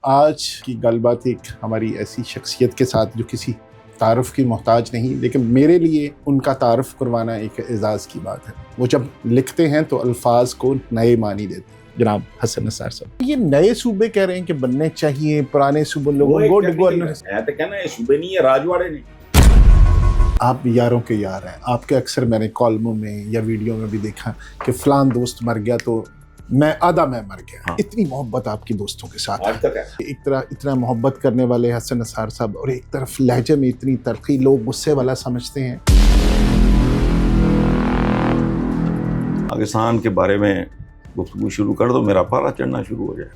آج کی گل بات ایک ہماری ایسی شخصیت کے ساتھ جو کسی تعارف کی محتاج نہیں، لیکن میرے لیے ان کا تعارف کروانا ایک اعزاز کی بات ہے۔ وہ جب لکھتے ہیں تو الفاظ کو نئے معنی دیتے ہیں۔ جناب حسن نثار صاحب، یہ نئے صوبے کہہ رہے ہیں کہ بننے چاہیے، پرانے صوبے لوگوں کو تو کہنا ہے صوبے نہیں ہے، راجواڑے نہیں۔ آپ یاروں کے یار ہیں، آپ کے اکثر میں نے کالموں میں یا ویڈیو میں بھی دیکھا کہ فلان دوست مر گیا تو میں مر گیا۔ ہاں۔ اتنی محبت آپ کی دوستوں کے ساتھ آج تک ہے۔ ایک طرح اتنا محبت کرنے والے حسن نثار صاحب، اور ایک طرف لہجے میں اتنی ترقی، لوگ غصے والا سمجھتے ہیں۔ پاکستان کے بارے میں گفتگو شروع کر دو، میرا پارا چڑھنا شروع ہو جائے۔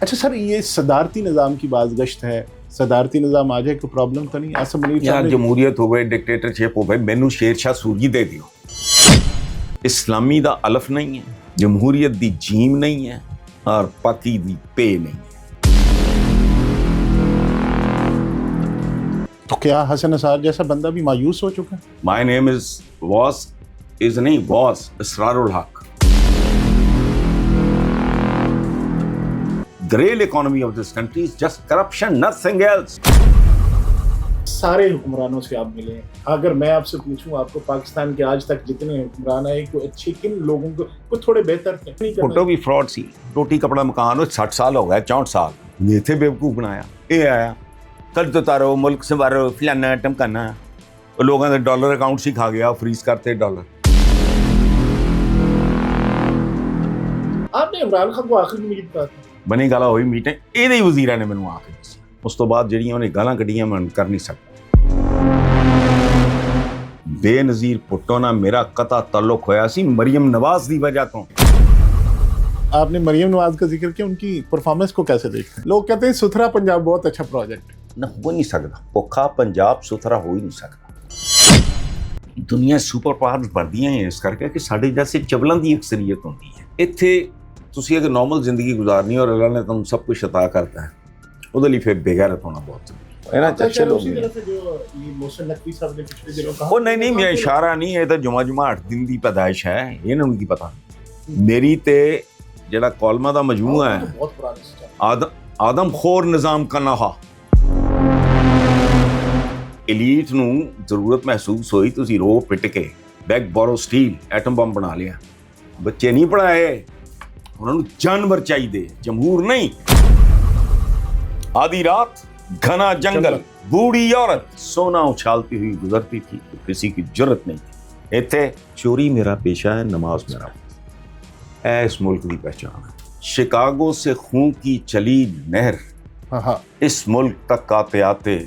اچھا سر، یہ صدارتی نظام کی باز گشت ہے، صدارتی نظام آ جائے کوئی پرابلم تو نہیں؟ آصم منیر یار صاحب جمہوریت ہوئے، ڈکٹیٹرشپ ہوئے، مینو شیر شاہ سوری دے دیو۔ اسلامی دا الف نہیں ہے، جمہوریت دی جیم نہیں ہے، اور پاکی دی پے نہیں ہے۔ تو کیا حسن نثار جیسا بندہ بھی مایوس ہو چکا ہے؟ مائی نیم was Israr ul Haq. The real economy of this country is just corruption, nothing else. سارے حکمرانوں سے آپ ملے ہیں، اگر میں آپ سے پوچھوں آپ کو پاکستان کے آج تک جتنے حکمران آئے کوئی اچھے کن لوگوں کو کوئی تھوڑے بہتر تھے؟ فوٹو بھی فراڈ سی، روٹی کپڑا مکان ہو 60 سال ہو گئے، 64 سال یہ تھے بیوقوف بنایا، یہ آیا قرض اتارو، ملک سنوارو، فلانا ٹمکانا، لوگوں نے ڈالر اکاؤنٹ سے کھا گیا، فریز کرتے ڈالر۔ آپ نے عمران خان کو آخر میں کہا تھا بنی گالا ہوئی میٹنگ، یہ وزیرہ نے مینوں آخر دسی، اس تو بعد جڑیاں انہیں گالاں کڈیاں میں کر نہیں سکتا۔ بے نظیر پٹو نہ میرا قطع تعلق ہویا سی مریم نواز دی وجہ تو۔ آپ نے مریم نواز کا ذکر کیا، ان کی پرفارمنس کو کیسے دیکھتے ہیں؟ لوگ کہتے ہیں ستھرا پنجاب بہت اچھا پروجیکٹ ہے۔ نہ ہو نہیں سکتا، پوکھا پنجاب ستھرا ہو ہی نہیں سکتا۔ دنیا سپر پاورز بڑھدیاں ہیں اس کر کے کہ ساڈے جیسے چبلاں دی اکثریت ہوندی ہے۔ ایتھے تسی اگر نارمل زندگی گزارنی اور اللہ نے تم سب کچھ عطا کرتا ہے، وہ لیے پھر بے غیرت ہونا بہت ضروری ہے۔ اچھے لوگ وہ نہیں میں اشارہ نہیں ہے، تو جمعہ 8 دن دی پیدائش ہے، یہ نہیں ان کی پتہ۔ میری تے جڑا کالمہ دا مجموعہ ہے، آدم خور نظام کا نہا، ایلیٹ نو ضرورت محسوس ہوئی تو رو پٹ کے beg borrow steal atom bomb بنا لیا۔ بچے نہیں پڑھائے، انہوں نے جانور چاہیے، جمہور نہیں۔ آدھی رات گھنا جنگل، بوڑھی عورت سونا اچھالتی ہوئی گزرتی تھی تو کسی کی جرت نہیں تھی۔ ایتھے چوری میرا پیشہ ہے، نماز میرا ہے، اس ملک کی پہچان ہے۔ شکاگو سے خون کی چلی نہر اس ملک تک آتے آتے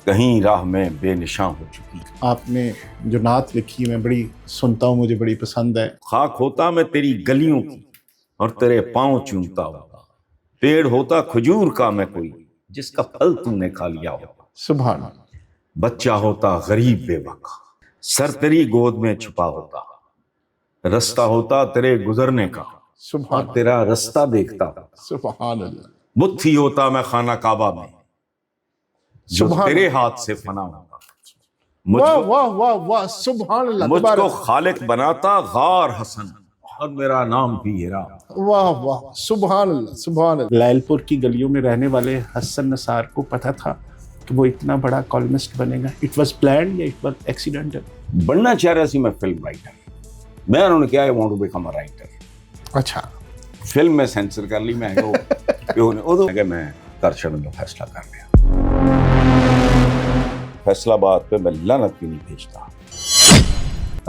کہیں راہ میں بے نشاں ہو چکی۔ آپ نے جو نعت لکھی میں بڑی سنتا ہوں، مجھے بڑی پسند ہے۔ خاک ہوتا میں تیری گلیوں کی اور تیرے پاؤں چومتا ہوتا، پیڑ ہوتا کھجور کا میں کوئی جس کا پھل تم نے کھا لیا ہوتا، سبحان اللہ۔ بچہ ہوتا غریب بے وقع، سر تیری گود میں چھپا ہوتا، رستہ ہوتا تیرے گزرنے کا اور تیرا رستہ دیکھتا ہوتا، سبحان اللہ۔ بت ہی ہوتا میں خانہ کعبہ میں جو تیرے ہاتھ سے فنا ہوتا، واہ واہ واہ واہ، سبحان اللہ۔ مجھ کو خالق بناتا غار حسن اور میرا نام بھی ہیرا۔ واہ واہ، سبحان اللہ سبحان اللہ۔ لائل پور کی گلیوں میں رہنے والے حسن نثار کو پتا تھا کہ وہ اتنا بڑا کالمسٹ بنے گا؟ اٹ واز پلانڈ یا اٹ واز ایکسیڈنٹل؟ بننا چاہ رہا سی میں فلم رائٹر، میں انہوں نے کیا ہے want to become a writer. اچھا، فلم میں سینسر کر لی، میں میں کر چھڑن کا فیصلہ کر لیا۔ فیصلہ باد پہ میں لعنت بھی نہیں بھیجتا۔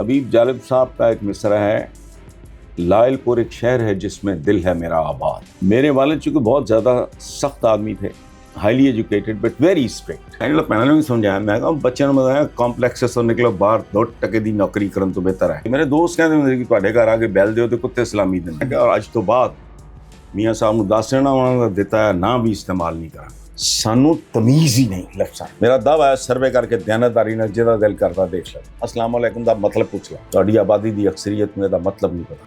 حبیب جالب صاحب کا ایک مصرع ہے، لائل پور ایک شہر ہے جس میں دل ہے میرا آباد۔ میرے والد چونکہ بہت زیادہ سخت آدمی تھے، highly educated but very strict. میں نے بھی سمجھایا، میں کہا بچے نے بتایا کمپلیکس سے نکلو باہر 2 ٹکے دی نوکری کرن تو بہتر ہے۔ میرے دوست کہتے کہ تواڈے گھر آ کے بیل دیو تے کتے سلامی دیں، اور اج تو بعد میاں صاحب نو دس دینا انہوں نے دیتا ہے، نہ بھی استعمال نہیں کرا۔ سانو تمیز ہی نہیں لفظاں۔ میرا دعویٰ ہے سروے کر کے دیانتداری نال جہاں دل کرتا دیکھ لو۔ السلام علیکم دا مطلب پوچھ لو، تہاڈی آبادی دی اکثریت میں دا مطلب نہیں پتا۔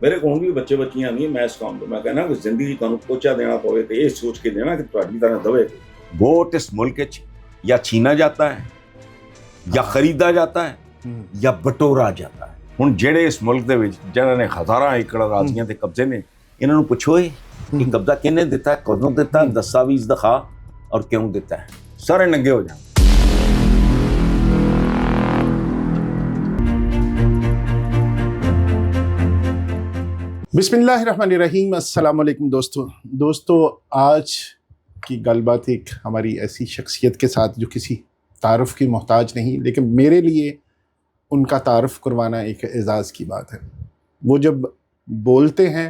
میرے کو بھی بچے بچیاں نہیں، میں اس کام تو میں کہنا کہ زندگی تانوں پوچھا دینا پوے تے یہ سوچ کے دینا کہ تہاڈی طرح دوے۔ ووٹ اس ملک یا چھینا جاتا ہے یا خریدا جاتا ہے یا بٹورا جاتا ہے۔ ہن جڑے اس ملک دے وچ جنہاں نے ہزاراں ایکڑ اراضیاں تے قبضے نے، ਇਹਨਾਂ ਨੂੰ ਪੁੱਛੋ ਇਹ ਕਬਜ਼ਾ ਕਿਹਨੇ ਦਿੱਤਾ, ਕਦੋਂ ਦਿੱਤਾ, ਦਸਤਾਵੇਜ਼ ਦਿਖਾ ਔਰ ਕਿਉਂ ਦਿੱਤਾ ਹੈ, ਸਾਰੇ ਨੰਗੇ ਹੋ ਜਾਣ। बिस्मिल्लाहिर्रहमानिर्रहीम, अस्सलाम वालेकुम दोस्तों आज की गलबात एक हमारी ऐसी शख्सियत के साथ जो किसी तारुफ की मोहताज नहीं, लेकिन मेरे लिए उनका तारुफ करवाना एक एज़ाज़ की बात है। वो जब बोलते हैं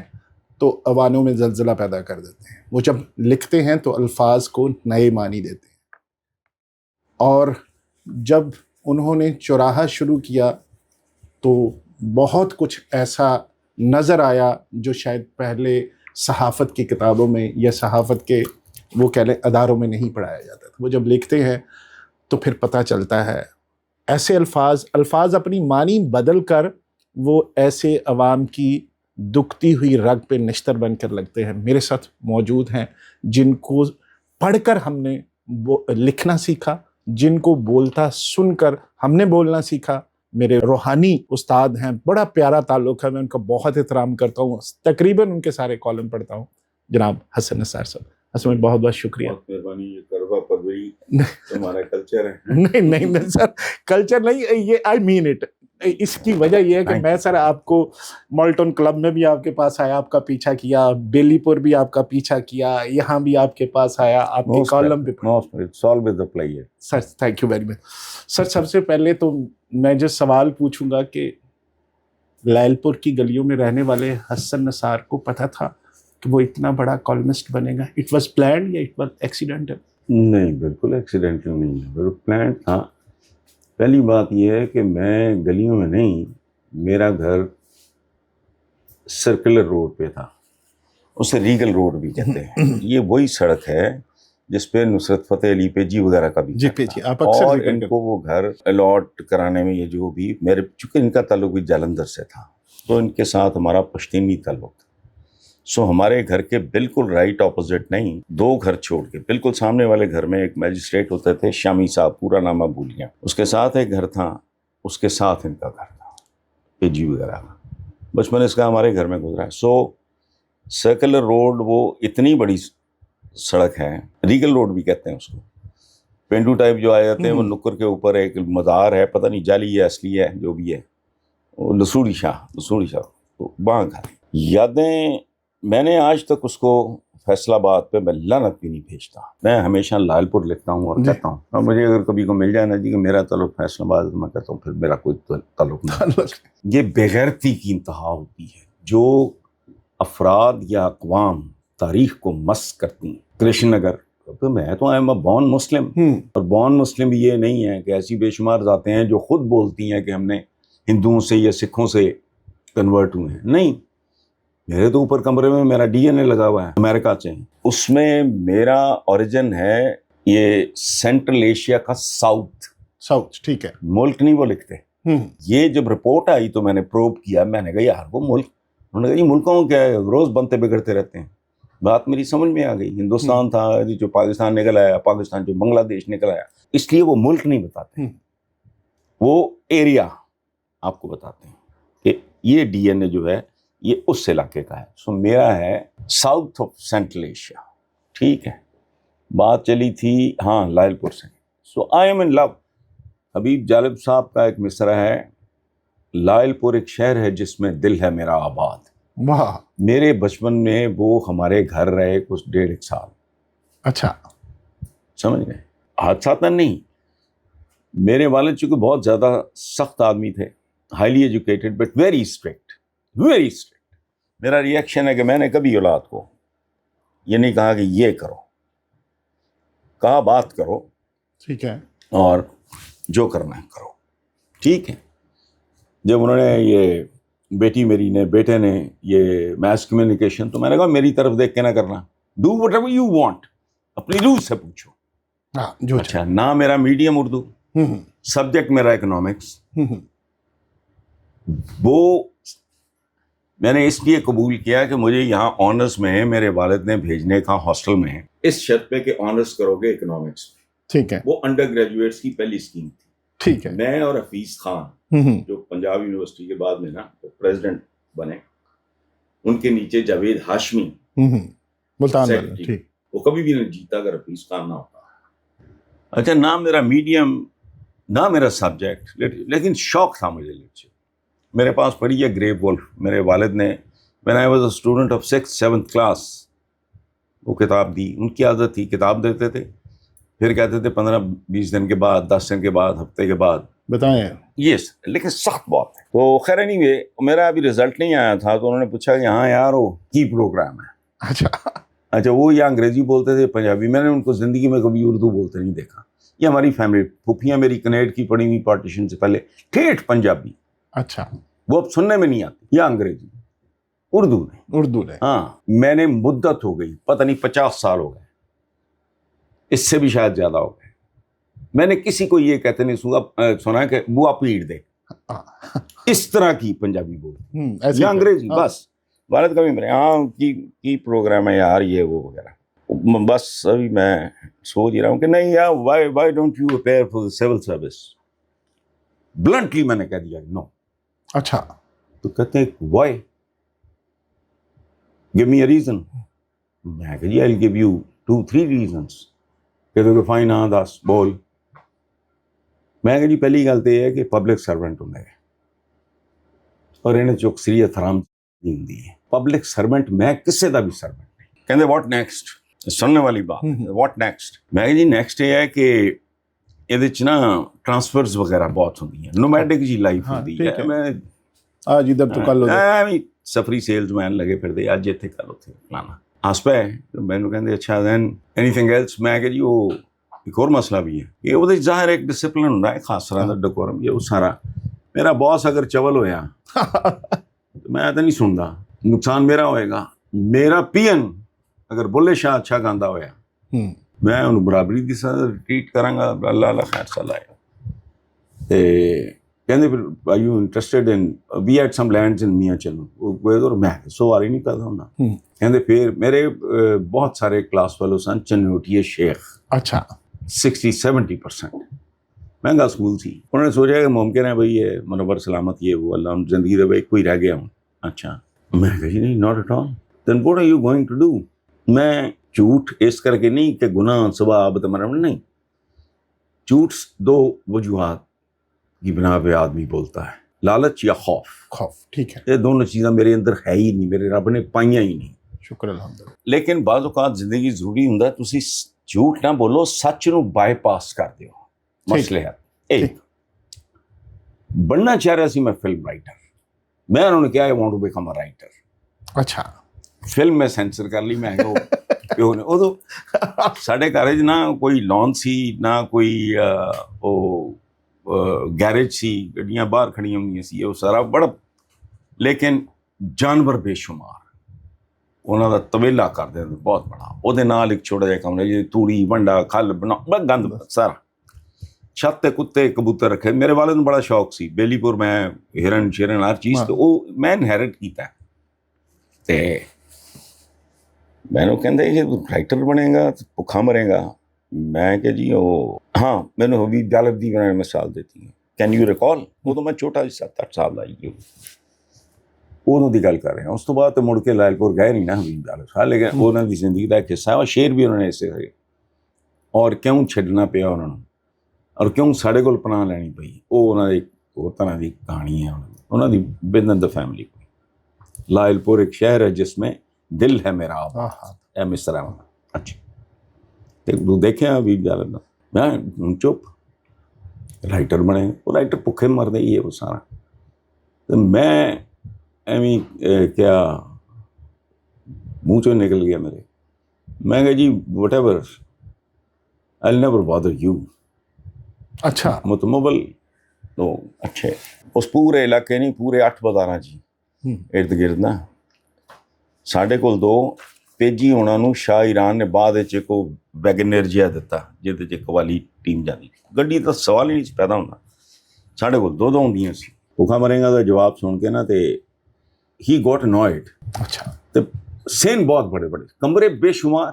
तो अवानों में ज़लज़ला पैदा कर देते हैं, वो जब लिखते हैं तो अल्फाज को नए मानी देते हैं। और जब उन्होंने चौराहा शुरू किया तो बहुत कुछ ऐसा नज़र आया जो शायद पहले सहाफ़त की किताबों में या सहाफ़त के वो कह लें अदारों में नहीं पढ़ाया जाता था। वो जब लिखते हैं तो फिर पता चलता है ऐसे अल्फाज अपनी मानी बदल कर वो ऐसे अवाम की दुखती हुई रग पे निश्तर बनकर लगते हैं। मेरे साथ मौजूद हैं जिनको पढ़कर हमने लिखना सीखा, जिनको बोलता सुनकर हमने बोलना सीखा। मेरे रूहानी उस्ताद हैं, बड़ा प्यारा ताल्लुक़ है, मैं उनका बहुत एहतराम करता हूँ, तकरीबन उनके सारे कॉलम पढ़ता हूँ। जनाब हसन निसार साहब, हसन भाई बहुत बहुत शुक्रिया। बहुत मेहरबानी। ये करवा परवरी तुम्हारा कल्चर है। नहीं सर, कल्चर नहीं, ये आई मीन इट। इसकी वजह यह है कि मैं सर आपको मॉल्टन क्लब में भी आपके पास आया, आपका पीछा किया, बेलीपुर भी आपका पीछा किया, यहाँ भी आपके पास आया, आपके कॉलम भी sir. Thank you very much sir. सबसे पहले तो मैं जो सवाल पूछूंगा कि लायलपुर की गलियों में रहने वाले हसन निसार को पता था कि वो इतना बड़ा कॉलमिस्ट बनेगा? इट वाज प्लान्ड या इट वाज एक्सीडेंटल? नहीं, बिल्कुल एक्सीडेंटल नहीं है, बिल्कुल प्लान था। पहली बात यह है कि मैं गलियों में नहीं, मेरा घर सर्कुलर रोड पे था, उसे रीगल रोड भी कहते हैं। ये वही सड़क है जिस पे नुसरत फ़तेह अली पेजी वगैरह का भी आप अक्सर और इनको वो घर अलॉट कराने में ये जो भी मेरे, चूँकि इनका ताल्लुक भी जालंधर से था तो इनके साथ हमारा पश्तीनी ताल्लुक था। सो हमारे घर के बिल्कुल राइट ऑपोजिट नहीं, दो घर छोड़ के बिल्कुल सामने वाले घर में एक मैजिस्ट्रेट होते थे, शामी साहब, पूरा नामा भूल गया, उसके साथ एक घर था, उसके साथ इनका घर था पेजी वगैरह का। बचपन इसका हमारे घर में गुजरा है। सो सर्कुलर रोड वो इतनी बड़ी सड़क है, रीगल रोड भी कहते हैं उसको, पेंडू टाइप जो आ जाते हैं, वो नुक्कर के ऊपर एक मज़ार है, पता नहीं जाली है असली है जो भी है, वो लसूड़ी शाह, तो वहाँ घर। यादें, मैंने आज तक उसको फैसलाबाद पे मैं लानत भी नहीं भेजता, मैं हमेशा लायलपुर लिखता हूँ और कहता हूँ। और मुझे अगर कभी को मिल जाए ना जी कि मेरा ताल्लुक फैसलाबाद, मैं कहता हूँ फिर मेरा कोई ताल्लुक नहीं। ये बेगैरती की इंतहा होती है जो अफराद या अक़वाम तारीख को मस करती हैं। कृष्ण नगर, तो मैं तो आई एम अ बॉर्न मुस्लिम, और बॉर्न मुस्लिम ये नहीं है कि ऐसी बेशुमार जाते हैं जो खुद बोलती हैं कि हमने हिंदुओं से या सिखों से कन्वर्ट हुए हैं। नहीं, मेरे तो ऊपर कमरे में मेरा डीएनए लगा हुआ है अमेरिका से, उसमें मेरा ओरिजिन है ये सेंट्रल एशिया का साउथ। ठीक है, मुल्क नहीं वो लिखते। ये जब रिपोर्ट आई तो मैंने प्रोब किया, मैंने कहा यार वो मुल्क, उन्होंने कहा ये मुल्कों क्या है, रोज़ बनते बिगड़ते रहते हैं। बात मेरी समझ में आ गई, हिंदुस्तान था जो पाकिस्तान निकल आया, पाकिस्तान जो बांग्लादेश निकल आया, इसलिए वो मुल्क नहीं बताते, वो एरिया आपको बताते हैं कि ये डीएनए जो है ये उस इलाके का है। सो मेरा है साउथ ऑफ सेंट्रल एशिया। ठीक है, बात चली थी हाँ लायलपुर से। सो आई एम इन लव। हबीब जालिब साहब का एक मिसरा है, लायलपुर एक शहर है जिसमें दिल है मेरा आबाद। वाह। मेरे बचपन में वो हमारे घर रहे कुछ 1.5 साल। अच्छा, समझ गए, हादसा नहीं। मेरे वालिद चूँकि बहुत ज़्यादा सख्त आदमी थे, highly educated but very strict. मेरा रिएक्शन है कि मैंने कभी औलाद को ये नहीं कहा कि ये करो, कहा बात करो, ठीक है, और जो करना है करो। ठीक है, जब उन्होंने ये बेटी मेरी ने, बेटे ने ये मैस कम्युनिकेशन, तो मैंने कहा मेरी तरफ देख के ना करना, डू व्हाटएवर यू वांट, अपनी रूह से पूछो। हाँ, जो अच्छा, ना मेरा मीडियम उर्दू, सब्जेक्ट मेरा इकोनॉमिक्स, वो मैंने इसलिए कबूल किया कि मुझे यहाँ ऑनर्स में मेरे वालिद ने भेजने का हॉस्टल में, इस शर्त पे कि ऑनर्स करोगे इकोनॉमिक्स। ठीक है, वो अंडर ग्रेजुएट्स की पहली स्कीम थी। ठीक है, मैं और हफीज खान जो पंजाब यूनिवर्सिटी के बाद में ना तो प्रेसिडेंट बने, ان کے نیچے جاوید ہاشمی ملتان والے سیکرٹری، ٹھیک. وہ کبھی بھی نہیں جیتا اگر حفیظ خان نہ ہوتا. اچھا نہ میرا میڈیم نہ میرا سبجیکٹ، لیکن شوق تھا مجھے لٹریچر. میرے پاس پڑھی ہے گریو وولف، میرے والد نے when I was a student of 6th 7th class وہ کتاب دی. ان کی عادت تھی کتاب دیتے تھے، پھر کہتے تھے 15-20 دن کے بعد، 10 دن کے بعد، ہفتے کے بعد بتائیں. یس، لیکن سخت بہت ہے. تو خیر anyway میرا ابھی رزلٹ نہیں آیا تھا، تو انہوں نے پوچھا کہ ہاں یار وہ کی پروگرام ہے. اچھا وہ یا انگریزی بولتے تھے پنجابی. میں نے ان کو زندگی میں کبھی اردو بولتے نہیں دیکھا. یہ ہماری فیملی، پھوپھیاں میری کنیڈ کی پڑھی ہوئی پارٹیشن سے پہلے، ٹھیٹھ پنجابی. اچھا وہ اب سننے میں نہیں آتی، یا انگریزی، اردو نہیں. ہاں میں نے مدت ہو گئی، پتہ نہیں 50 سال ہو گئے، اس سے بھی شاید زیادہ ہو گئے، میں نے کسی کو یہ کہتے نہیں سنا کہ بوا پیڑ دے، اس طرح کی پنجابی بول یا انگریزی. بس والد کا بھی میرے ہاں کی پروگرام ہے یار یہ وہ وغیرہ. بس ابھی میں سوچ ہی رہا ہوں کہ نہیں یار why don't you appear for the civil service. Bluntly میں نے کہہ دیا نو. اچھا تو کہتے ہیں why, give me a reason. میں کہ جی آئی گیو یو 2-3 ریزنس. کہتے کہ فائن ہاں 10 بول. میں کہ جی پہلی گل تو یہ ہے کہ پبلک سرونٹ ہوں اور انہیں جو اکثریت حرام دی ہے. پبلک سرونٹ میں کسے دا بھی سرونٹ نہیں. کہتے واٹ نیکسٹ، سننے والی بات واٹ نیکسٹ. میں کہ جی نیکسٹ یہ ہے کہ یہ نا ٹرانسفرز وغیرہ بہت ہوتی ہیں، نومیڈک جی لائف ہوتی ہے. میں آج ادھر تو کل سفری سیلز مین لگے پھر دے اج اتنے کل اتنے فلانا ہس پہ. مینوں کہتے اچھا دین اینی تھنگ ایلس. میں کہ جی وہ ایک اور مسئلہ بھی ہے کہ وہ ظاہر ایک ڈسپلن ہوتا ہے خاص طرح کا ڈیکورم. یہ وہ سارا میرا باس اگر چول ہویا میں تو نہیں سنتا، نقصان میرا ہوئے گا. میرا پی این اگر بلے شاہ اچھا گاندہ ہویا میں انہوں برابری دی ٹریٹ کراں گا. اللہ اللہ خیر صلاح. کہندے پھر are you interested in we had some lands in میاں چلو. میں سوال ہی نہیں کرتا ہوں. کہندے پھر میرے بہت سارے کلاس فیلو سن چنوٹی شیخ. اچھا 60-70% مہنگا اسکول تھی. انہوں نے سوچا کہ ممکن ہے بھائی یہ منور سلامت یہ وہ اللہ زندگی دے بھائی کوئی رہ گیا ہوں. اچھا میں کہا جی نہیں not at all. Then what are you going to do. میں جھوٹ اس کر کے نہیں کہ گناہ ثواب تمہارا نہیں. جھوٹ 2 وجوہات کی بنا پہ آدمی بولتا ہے، لالچ یا خوف. ٹھیک ہے. یہ دونوں چیزیں میرے اندر ہے ہی نہیں، میرے رب نے پائیاں ہی نہیں. شکر الحمدللہ. لیکن بعض اوقات زندگی ضروری ہوں تسی جھوٹ نہ بولو، سچ نو بائی پاس کر دیو. مسئلے ہے ایک بننا چاہ رہا سی میں فلم رائٹر. میں انہوں نے کہا I want to become a writer. اچھا فلم میں سینسر کر لی. میں پیو نے ادو ساڈے گھر نہ کوئی لون سی نہ کوئی گیرج سی، گڈیاں باہر کھڑیاں ہوئی سی، وہ سارا بڑا. لیکن جانور بے شمار انہوں کا طویلا کر دیں بہت بڑا. وہ ایک چھوٹا جہا کمرہ جی توڑی ونڈا کھل بنا گند سارا. چھت کتے کبوتر رکھے. میرے والد نے بڑا شوق سی بیلی پور میں ہرن شرن ہر چیز. تو وہ میں انہیرٹ کیتا ہے. میں نے کہتے جی رائٹر بنے گا تو بکھا مرے گا. میں کہ جی وہ ہاں میں نے حبیب جالب دی بنا مثال دیتی ہیں. Can you recall? وہ تو میں چھوٹا 7-8 سال آئی گئی انہوں کی گل کر رہے ہیں. اس تو بعد تو مڑ کے لائل پور گئے نہیں نا حبیب جالب صاحب. لیکن انہوں کی زندگی کا ایک حصہ ہے اور شعر بھی انہوں نے ایسے کرے. اور کیوں چھڈنا پیا انہوں نے اور کیوں ساڑے کول پناہ لینی پئی، وہ انہوں نے ایک اور طرح کی کہانی ہے. انہوں نے بدن دا فیملی. لائل پور ایک شہر ہے جس میں دل ہے میرا آباد. اے مصر ہے. اچھا دیکھیں حبیب جالب. میں چپ رائٹر بنے. وہ رائٹر بھکھے مرد ہی ہے وہ سارا. تو میں ایویں کیا منہ چوں نکل گیا میرے. میں کہا جی whatever I will never bother you. اچھا متمول تو اچھے اس پورے علاقے نہیں پورے 8 بازار جی ارد گرد نا ساڈے کول 2 پیجی ہونا نو شاہ ایران نے بعد کو ویگنر جہا دتا جہد والی ٹیم جاتی. گڈی کا سوال ہی نہیں پیدا ہوتا. ساڈے کول 2 ہوں سی. بھوکھا مرے گا کا جواب سن کے نا تے ہی گوٹ انوائڈ. اچھا تے سین بہت بڑے بڑے کمرے بے شمار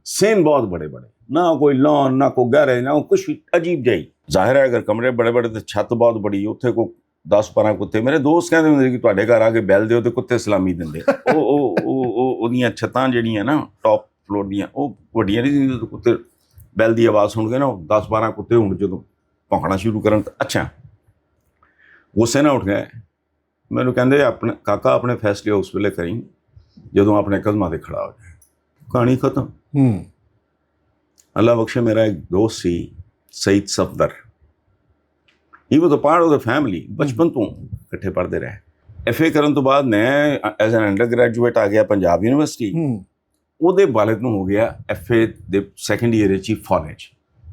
سین بہت بڑے بڑے نہ کوئی لان نہ کوئی گہرے نہ کچھ عجیب جہی. ظاہر ہے اگر کمرے بڑے بڑے تو چھت بہت بڑی اتنے کو 10-12 ਕੁੱਤੇ। ਮੇਰੇ ਦੋਸਤ ਕਹਿੰਦੇ ਹੁੰਦੇ ਕਿ ਤੁਹਾਡੇ ਘਰ ਆ ਕੇ ਬੈਲ ਦਿਓ ਤੇ ਕੁੱਤੇ ਸਲਾਮੀ ਦਿੰਦੇ। ਉਹਦੀਆਂ ਛੱਤਾਂ ਜਿਹੜੀਆਂ ਨਾ ਟੌਪ ਫਲੋਰ ਦੀਆਂ ਉਹ ਵੱਡੀਆਂ ਨਹੀਂ ਸੀ, ਕੁੱਤੇ ਬੈਲ ਦੀ ਆਵਾਜ਼ ਸੁਣ ਕੇ ਨਾ 10-12 ਕੁੱਤੇ ਹੁਣ ਜਦੋਂ ਭੌਂਕਣਾ ਸ਼ੁਰੂ ਕਰਨ ਤਾਂ ਅੱਛਾ ਗੁੱਸੇ ਨਾਲ ਉੱਠ ਗਏ। ਮੈਨੂੰ ਕਹਿੰਦੇ ਆਪਣੇ ਕਾਕਾ ਆਪਣੇ ਫੈਸਲੇ ਉਸ ਵੇਲੇ ਕਰੀ ਜਦੋਂ ਆਪਣੇ ਕਦਮਾਂ 'ਤੇ ਖੜਾ ਹੋ ਜਾਏ। ਕਹਾਣੀ ਖਤਮ। ਅੱਲਾ ਬਖਸ਼ੇ ਮੇਰਾ ਇੱਕ ਦੋਸਤ ਸੀ Syed Safdar, he was a part of the family. ਬਚਪਨ ਤੋਂ ਇਕੱਠੇ ਪੜ੍ਹਦੇ ਰਹੇ। FA ਕਰਨ ਤੋਂ ਬਾਅਦ ਮੈਂ ਐਜ਼ ਐਨ ਅੰਡਰ ਗ੍ਰੈਜੂਏਟ ਆ ਗਿਆ ਪੰਜਾਬ ਯੂਨੀਵਰਸਿਟੀ। ਉਹਦੇ ਵਾਲਿਦ ਨੂੰ ਹੋ ਗਿਆ FA ਦੇ ਸੈਕੰਡ ਈਅਰ 'ਚ ਹੀ ਫੌਜ।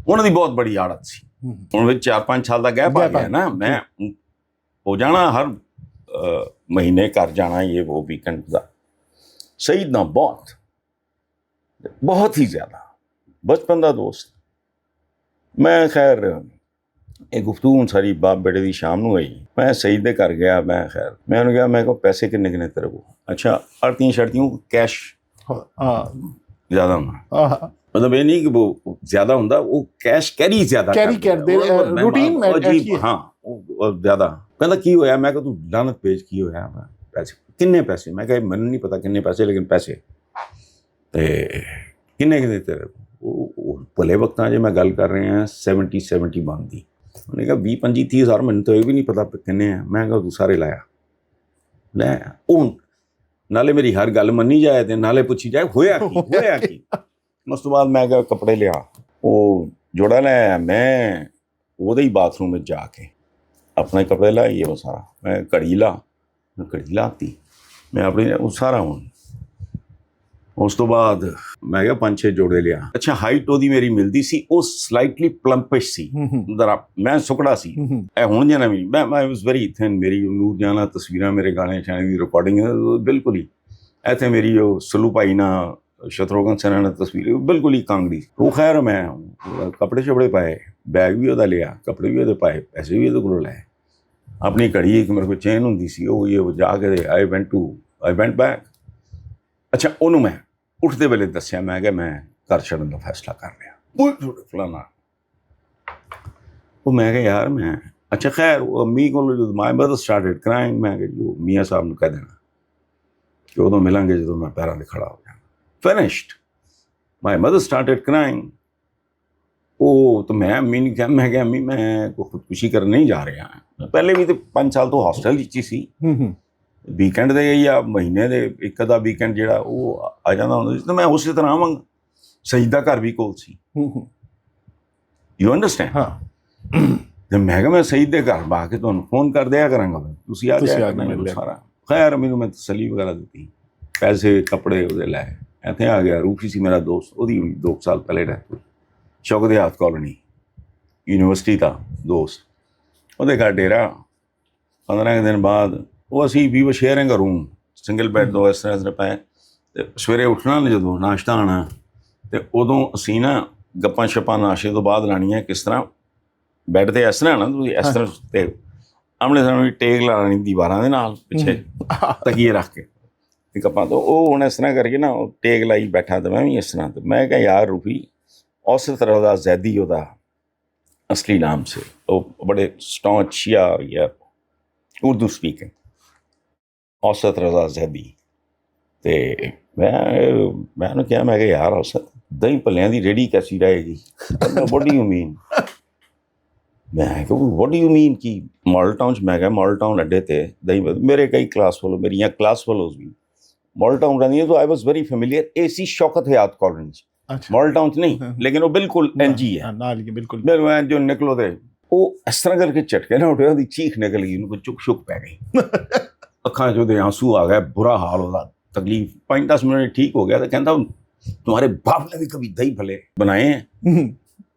ਉਹਨਾਂ ਦੀ ਬਹੁਤ ਬੜੀ ਆਦਤ ਸੀ। ਹੁਣ ਵਿੱਚ 4-5 ਸਾਲ ਦਾ ਗੈਪ ਆ ਗਿਆ ਨਾ, ਮੈਂ ਹੋ ਜਾਣਾ ਹਰ ਮਹੀਨੇ ਘਰ ਜਾਣਾ ਇਹ ਉਹ ਵੀਕਐਂਡ ਦਾ। ਸਈਦ ਨਾ ਬਹੁਤ ਹੀ ਜ਼ਿਆਦਾ ਬਚਪਨ ਦਾ ਦੋਸਤ। ਮੈਂ ਖੈਰ ਇਹ ਗੁਫ਼ਤਗੂ ਹੁਣ ਸਾਰੀ ਬਾਪ ਬੇਟੇ ਦੀ ਸ਼ਾਮ ਨੂੰ ਆਈ। ਮੈਂ ਸਈਦ ਦੇ ਘਰ ਗਿਆ। ਮੈਂ ਉਹਨੂੰ ਕਿਹਾ ਮੈਂ ਕਿਹਾ ਪੈਸੇ ਕਿੰਨੇ ਤੇਰੇ ਕੋਲ? ਅੱਛਾ ਅੜਤੀਆਂ ਸ਼ਰਤੀਆਂ ਕੈਸ਼ ਜ਼ਿਆਦਾ ਹੁੰਦਾ, ਮਤਲਬ ਇਹ ਨਹੀਂ ਕਿ ਉਹ ਜ਼ਿਆਦਾ ਹੁੰਦਾ, ਉਹ ਕੈਸ਼ ਕੈਰੀ ਜ਼ਿਆਦਾ ਕਰਦੇ ਰੂਟੀਨ ਅਜੀਬ। ਹਾਂ ਉਹ ਜ਼ਿਆਦਾ। ਕਹਿੰਦਾ ਕੀ ਹੋਇਆ? ਮੈਂ ਕਿਹਾ ਤੂੰ ਲਾਨਤ ਪੇਜ ਕੀ ਹੋਇਆ? ਪੈਸੇ ਕਿੰਨੇ ਪੈਸੇ? ਮੈਂ ਕਿਹਾ ਮੈਨੂੰ ਨਹੀਂ ਪਤਾ ਕਿੰਨੇ ਪੈਸੇ, ਲੇਕਿਨ ਪੈਸੇ ਤੇ ਕਿੰਨੇ ਤੇਰੇ? ਉਹ ਭਲੇ ਵਕਤਾਂ 'ਚ ਮੈਂ ਗੱਲ ਕਰ ਰਿਹਾ 70 ਬਣਦੀ। ਉਹਨੇ ਕਿਹਾ 20-25-30 ਹਜ਼ਾਰ। ਮੈਨੂੰ ਤਾਂ ਇਹ ਵੀ ਨਹੀਂ ਪਤਾ ਕਿੰਨੇ ਆ। ਮੈਂ ਕਿਹਾ ਤੂੰ ਸਾਰੇ ਲਾਇਆ ਲੈ। ਉਹ ਨਾਲੇ ਮੇਰੀ ਹਰ ਗੱਲ ਮੰਨੀ ਜਾਏ ਤੇ ਨਾਲੇ ਪੁੱਛੀ ਜਾਏ ਹੋਇਆ ਕੀ। ਉਸ ਤੋਂ ਬਾਅਦ ਮੈਂ ਕਿਹਾ ਕੱਪੜੇ ਲਿਆ। ਉਹ ਜੋੜਾ ਲੈ, ਮੈਂ ਉਹਦੇ ਹੀ ਬਾਥਰੂਮ ਵਿੱਚ ਜਾ ਕੇ ਆਪਣੇ ਕੱਪੜੇ ਲਾਈਏ ਉਹ ਸਾਰਾ। ਮੈਂ ਘੜੀ ਲਾਤੀ ਮੈਂ ਆਪਣੀ ਉਹ ਸਾਰਾ। ਹੁਣ ਉਸ ਤੋਂ ਬਾਅਦ ਮੈਂ ਕਿਹਾ 5-6 ਜੋੜੇ ਲਿਆ। ਅੱਛਾ ਹਾਈਟ ਉਹਦੀ ਮੇਰੀ ਮਿਲਦੀ ਸੀ, ਉਹ ਸਲਾਈਟਲੀ ਪਲੰਪਿਸ਼ ਸੀ ਜ਼ਰਾ, ਮੈਂ ਸੁਕੜਾ ਸੀ। ਇਹ ਹੁਣ ਜਾਣਾ ਵੀ ਮੈਂ ਵਾਸ ਵੈਰੀ ਥਿਨ। ਮੇਰੀ ਨੂਰ ਜਾਣਾ ਤਸਵੀਰਾਂ, ਮੇਰੇ ਗਾਣੇ ਸ਼ਾਣੇ ਦੀ ਰਿਕਾਰਡਿੰਗ ਬਿਲਕੁਲ ਹੀ ਇੱਥੇ ਮੇਰੀ ਉਹ ਸਲੂ ਭਾਈ ਨਾਲ ਸ਼ਤਰੋਗਨ ਸੈਨਾ ਨਾਲ ਤਸਵੀਰ ਬਿਲਕੁਲ ਹੀ ਕਾਂਗੜੀ। ਉਹ ਖੈਰ ਮੈਂ ਕੱਪੜੇ ਛਪੜੇ ਪਾਏ, ਬੈਗ ਵੀ ਉਹਦਾ ਲਿਆ, ਕੱਪੜੇ ਵੀ ਉਹਦੇ ਪਾਏ, ਪੈਸੇ ਵੀ ਉਹਦੇ ਕੋਲੋਂ ਲਏ। ਆਪਣੀ ਘੜੀ ਇੱਕ ਮੇਰੇ ਕੋਲ ਚੇਨ ਹੁੰਦੀ ਸੀ, ਉਹ ਜਾ ਕੇ ਆਈ ਵੈਂਟ ਬੈਕ। ਅੱਛਾ ਉਹਨੂੰ ਮੈਂ ਉੱਠਦੇ ਵੇਲੇ ਦੱਸਿਆ, ਮੈਂ ਕਿਹਾ ਮੈਂ ਘਰ ਛੱਡਣ ਦਾ ਫੈਸਲਾ ਕਰ ਲਿਆ ਫਲਾਣਾ। ਉਹ ਮੈਂ ਕਿਹਾ ਯਾਰ ਮੈਂ ਅੱਛਾ ਖੈਰ ਅੰਮੀ ਕੋਲ ਜਦੋਂ ਮਾਈ ਮਦਰ ਸਟਾਰਟਡ ਕਰਾਈਂਗ, ਮੈਂ ਕਿਹਾ ਜੋ ਮੀਆਂ ਸਾਹਿਬ ਨੂੰ ਕਹਿ ਦੇਣਾ ਕਿ ਉਦੋਂ ਮਿਲਾਂਗੇ ਜਦੋਂ ਮੈਂ ਪੈਰਾਂ 'ਤੇ ਖੜਾ ਹੋ ਜਾਣਾ। Finished. My mother started crying. ਉਹ ਤਾਂ ਮੈਂ ਅੰਮੀ ਨੂੰ ਕਿਹਾ, ਮੈਂ ਕਿਹਾ ਅੰਮੀ ਮੈਂ ਕੋਈ ਖੁਦਕੁਸ਼ੀ ਕਰਨ ਨਹੀਂ ਜਾ ਰਿਹਾ। ਪਹਿਲੇ ਵੀ ਤਾਂ 5 ਸਾਲ ਤੋਂ ਹੋਸਟਲ ਵਿੱਚ ਹੀ ਸੀ। ਵੀਕਐਂਡ ਦੇ ਜਾਂ ਮਹੀਨੇ ਦੇ ਇੱਕ ਅੱਧਾ ਵੀਕਐਂਡ ਜਿਹੜਾ ਉਹ ਆ ਜਾਂਦਾ ਹੁੰਦਾ ਸੀ, ਤਾਂ ਮੈਂ ਉਸੇ ਤਰ੍ਹਾਂ ਆਵਾਂਗਾ। ਸਈਦ ਦਾ ਘਰ ਵੀ ਕੋਲ ਸੀ। You understand? ਹਾਂ। ਤੇ ਮੈਂ ਕਿਹਾ ਮੈਂ ਸਈਦ ਦੇ ਘਰ ਬਾ ਕੇ ਤੁਹਾਨੂੰ ਫੋਨ ਕਰ ਦਿਆ ਕਰਾਂਗਾ, ਤੁਸੀਂ ਆ ਜਾਇਆ ਕਰਨਾ ਸਾਰਾ। ਖੈਰ ਮੈਨੂੰ ਮੈਂ ਤਸੱਲੀ ਵਗੈਰਾ ਦਿੱਤੀ, ਪੈਸੇ ਕੱਪੜੇ ਉਹਦੇ ਲੈ ਇੱਥੇ ਆ ਗਿਆ। ਰੂਫੀ ਸੀ ਮੇਰਾ ਦੋਸਤ, ਉਹਦੀ 2 ਸਾਲ ਪਹਿਲੇ ਡੈਥ ਹੋਈ। ਸ਼ੌਕ ਦੇ ਹੱਥ ਕਾਲੋਨੀ ਯੂਨੀਵਰਸਿਟੀ ਦਾ ਦੋਸਤ, ਉਹਦੇ ਘਰ ਡੇਰਾ। 15 ਦਿਨ ਬਾਅਦ ਉਹ ਅਸੀਂ ਵੀ ਸ਼ੇਅਰਿੰਗ ਰੂਮ, ਸਿੰਗਲ ਬੈੱਡ ਦੋ ਇਸ ਤਰ੍ਹਾਂ ਪਏ। ਅਤੇ ਸਵੇਰੇ ਉੱਠਣਾ ਨਾ ਜਦੋਂ ਨਾਸ਼ਤਾ ਆਉਣਾ, ਅਤੇ ਉਦੋਂ ਅਸੀਂ ਨਾ ਗੱਪਾਂ ਛੱਪਾਂ ਨਾਸ਼ਤੇ ਤੋਂ ਬਾਅਦ ਲਾਉਣੀਆਂ। ਕਿਸ ਤਰ੍ਹਾਂ ਬੈੱਡ 'ਤੇ ਇਸ ਤਰ੍ਹਾਂ ਨਾ ਤੁਸੀਂ ਇਸ ਤਰ੍ਹਾਂ ਤੇ ਆਮਣੇ ਸਾਹਮਣੇ ਟੇਕ ਲਾਉਣੀ ਦੀਵਾਰਾਂ ਦੇ ਨਾਲ ਪਿੱਛੇ ਤਕੀਏ ਰੱਖ ਕੇ ਗੱਪਾਂ ਤੋਂ। ਉਹ ਹੁਣ ਇਸ ਤਰ੍ਹਾਂ ਕਰਕੇ ਨਾ ਉਹ ਟੇਕ ਲਾਈ ਬੈਠਾ, ਅਤੇ ਮੈਂ ਵੀ ਇਸ ਤਰ੍ਹਾਂ। ਅਤੇ ਮੈਂ ਕਿਹਾ ਯਾਰ ਰੂਫੀ ਔਸਤ ਰਜ਼ਾ ਜ਼ੈਦੀ ਉਹਦਾ ਅਸਲੀ ਨਾਮ ਸੀ। ਉਹ ਬੜੇ ਸਟੌਂਚ ਸ਼ੀਆ ਜਾਂ ਉਰਦੂ ਸਪੀਕਿੰਗ, ਔਸਤ ਰਜ਼ਾ ਜ਼ੈਦੀ। ਅਤੇ ਮੈਂ ਉਹਨੂੰ ਕਿਹਾ, ਮੈਂ ਕਿਹਾ ਯਾਰ ਔਸਤ ਦਹੀਂ ਭੱਲਿਆਂ ਦੀ ਰੇਹੜੀ ਕੈਸੀ ਰਹੇਗੀ? What do you mean? ਮੈਂ ਕਿਹਾ ਵਾਟ ਡੂ ਯੂ ਮੀਨ ਕਿ ਮਾਡਲ ਟਾਊਨ 'ਚ? ਮੈਂ ਕਿਹਾ ਮਾਡਲ ਟਾਊਨ ਅੱਡੇ 'ਤੇ ਦਹੀਂ ਮੇਰੇ ਕਈ ਕਲਾਸ ਫੈਲੋ, ਮੇਰੀਆਂ ਕਲਾਸ ਫੈਲੋਜ਼ ਵੀ ਮਾਡਲ ਟਾਊਨ ਰਹਿੰਦੀਆਂ। ਤਾਂ ਆਈ ਵਾਜ਼ ਵੈਰੀ ਫੈਮੀਲੀਅਰ। ਇਹ ਸੀ ਸ਼ੌਕਤ ਹਯਾਤ ਕਾਲੋਨੀ 'ਚ, ਮਾਡਲ ਟਾਊਨ 'ਚ ਨਹੀਂ, ਲੇਕਿਨ ਉਹ ਬਿਲਕੁਲ ਇੰਝ ਹੀ ਹੈ ਬਿਲਕੁਲ। ਜੋ ਨਿਕਲੋ ਤੇ ਉਹ ਇਸ ਤਰ੍ਹਾਂ ਕਰਕੇ ਝਟਕੇ ਨਾ ਉੱਠਿਆ, ਉਹਦੀ ਚੀਖ ਨਿਕਲ ਗਈ, ਉਹਨੂੰ ਕੋਈ ਚੁੱਕ ਪੈ ਗਈ, ਅੱਖਾਂ 'ਚ ਉਹਦੇ ਆਂਸੂ ਆ ਗਏ, ਬੁਰਾ ਹਾਲ ਉਹਦਾ, ਤਕਲੀਫ। 5-10 ਮਿੰਟ ਠੀਕ ਹੋ ਗਿਆ। ਤਾਂ ਕਹਿੰਦਾ तुम्हारे बाप ने भी कभी दही भले बनाए हैं?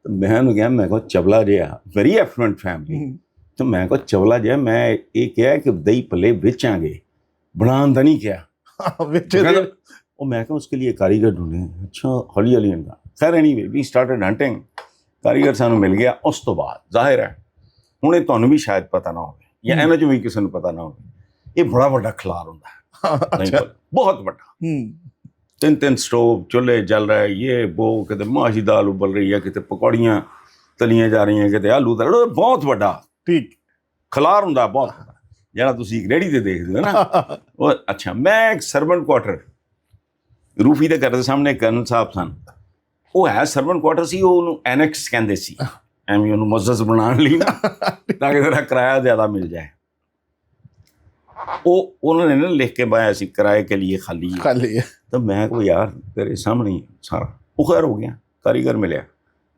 तो मैं ਉਹਨੂੰ ਕਿਹਾ, ਮੈਂ ਕੋ ਚਵਲਾ ਜਿਹਾ, ਵੈਰੀ ਐਫਲੂਐਂਟ ਫੈਮਿਲੀ, ਤੇ ਮੈਂ ਕੋ ਚਵਲਾ ਜਿਹਾ, ਮੈਂ ਇਹ ਕਿਹਾ ਕਿ ਦਹੀਂ ਭੱਲੇ ਵੇਚਾਂਗੇ, ਬਣਾਉਣ ਦਾ ਨਹੀਂ ਕਿਹਾ। ਉਹ ਮੈਂ ਕਿਹਾ ਉਸਕੇ ਲਈ ਕਾਰੀਗਰ ਢੂੰਢੇ। ਅੱਛਾ ਹੌਲੀ ਹੌਲੀ ਹੁੰਦਾ। ਖੈਰ ਐਨੀਵੇ ਵੀ ਸਟਾਰਟਡ ਹੰਟਿੰਗ। ਕਾਰੀਗਰ ਸਾਨੂੰ ਮਿਲ ਗਿਆ। ਉਸ ਤੋਂ ਬਾਅਦ ਜ਼ਾਹਿਰ ਹੈ ਹੁਣ ਇਹ ਤੁਹਾਨੂੰ ਵੀ ਸ਼ਾਇਦ ਪਤਾ ਨਾ ਹੋਵੇ, ਜਾਂ ਇਹਨਾਂ 'ਚੋਂ ਵੀ ਕਿਸੇ ਨੂੰ ਪਤਾ ਨਾ ਹੋਵੇ, ਇਹ ਬੜਾ ਵੱਡਾ ਖਲਾਰ ਹੁੰਦਾ, ਬਹੁਤ ਵੱਡਾ। 3 ਸਟੋਵ ਚੁੱਲ੍ਹੇ ਜਲ ਰਹੇ, ਇਹ ਉਹ, ਕਿਤੇ ਮਾਂ ਦੀ ਦਾਲ ਉਬਲ ਰਹੀ ਹੈ, ਕਿਤੇ ਪਕੌੜੀਆਂ ਤਲੀਆਂ ਜਾ ਰਹੀਆਂ, ਕਿਤੇ ਆਲੂ ਤਲ, ਬਹੁਤ ਵੱਡਾ। ਠੀਕ। ਖਲਾਰ ਹੁੰਦਾ ਬਹੁਤ, ਜਿਹੜਾ ਤੁਸੀਂ ਇੱਕ ਰੇਹੜੀ ਤੇ ਦੇਖਦੇ ਹੋ ਨਾ ਉਹ। ਅੱਛਾ, ਮੈਂ ਇੱਕ ਸਰਵੈਂਟ ਕੁਆਟਰ ਰੂਫੀ ਦੇ ਘਰ ਦੇ ਸਾਹਮਣੇ ਕਰਨਲ ਸਾਹਿਬ ਸਨ, ਉਹ ਹੈ ਸਰਵੈਂਟ ਕੁਆਟਰ ਸੀ, ਉਹ ਉਹਨੂੰ ਐਨੈਕਸ ਕਹਿੰਦੇ ਸੀ, ਐਵੇਂ ਉਹਨੂੰ ਮੁਅੱਜ਼ਜ਼ ਬਣਾਉਣ ਲਈ ਨਾ, ਤਾਂ ਕਿ ਤੇਰਾ ਕਿਰਾਇਆ ਜ਼ਿਆਦਾ ਮਿਲ ਜਾਏ। ਉਹ ਉਹਨਾਂ ਨੇ ਨਾ ਲਿਖ ਕੇ ਪਾਇਆ ਸੀ ਕਿਰਾਏ ਕੇ ਲਈ ਖਾਲੀ ਹੈ। ਤਾਂ ਮੈਂ ਕੋਈ ਯਾਰ ਤੇਰੇ ਸਾਹਮਣੇ ਹੀ ਸਾਰਾ। ਉਹ ਖੈਰ ਹੋ ਗਿਆ, ਕਾਰੀਗਰ ਮਿਲਿਆ,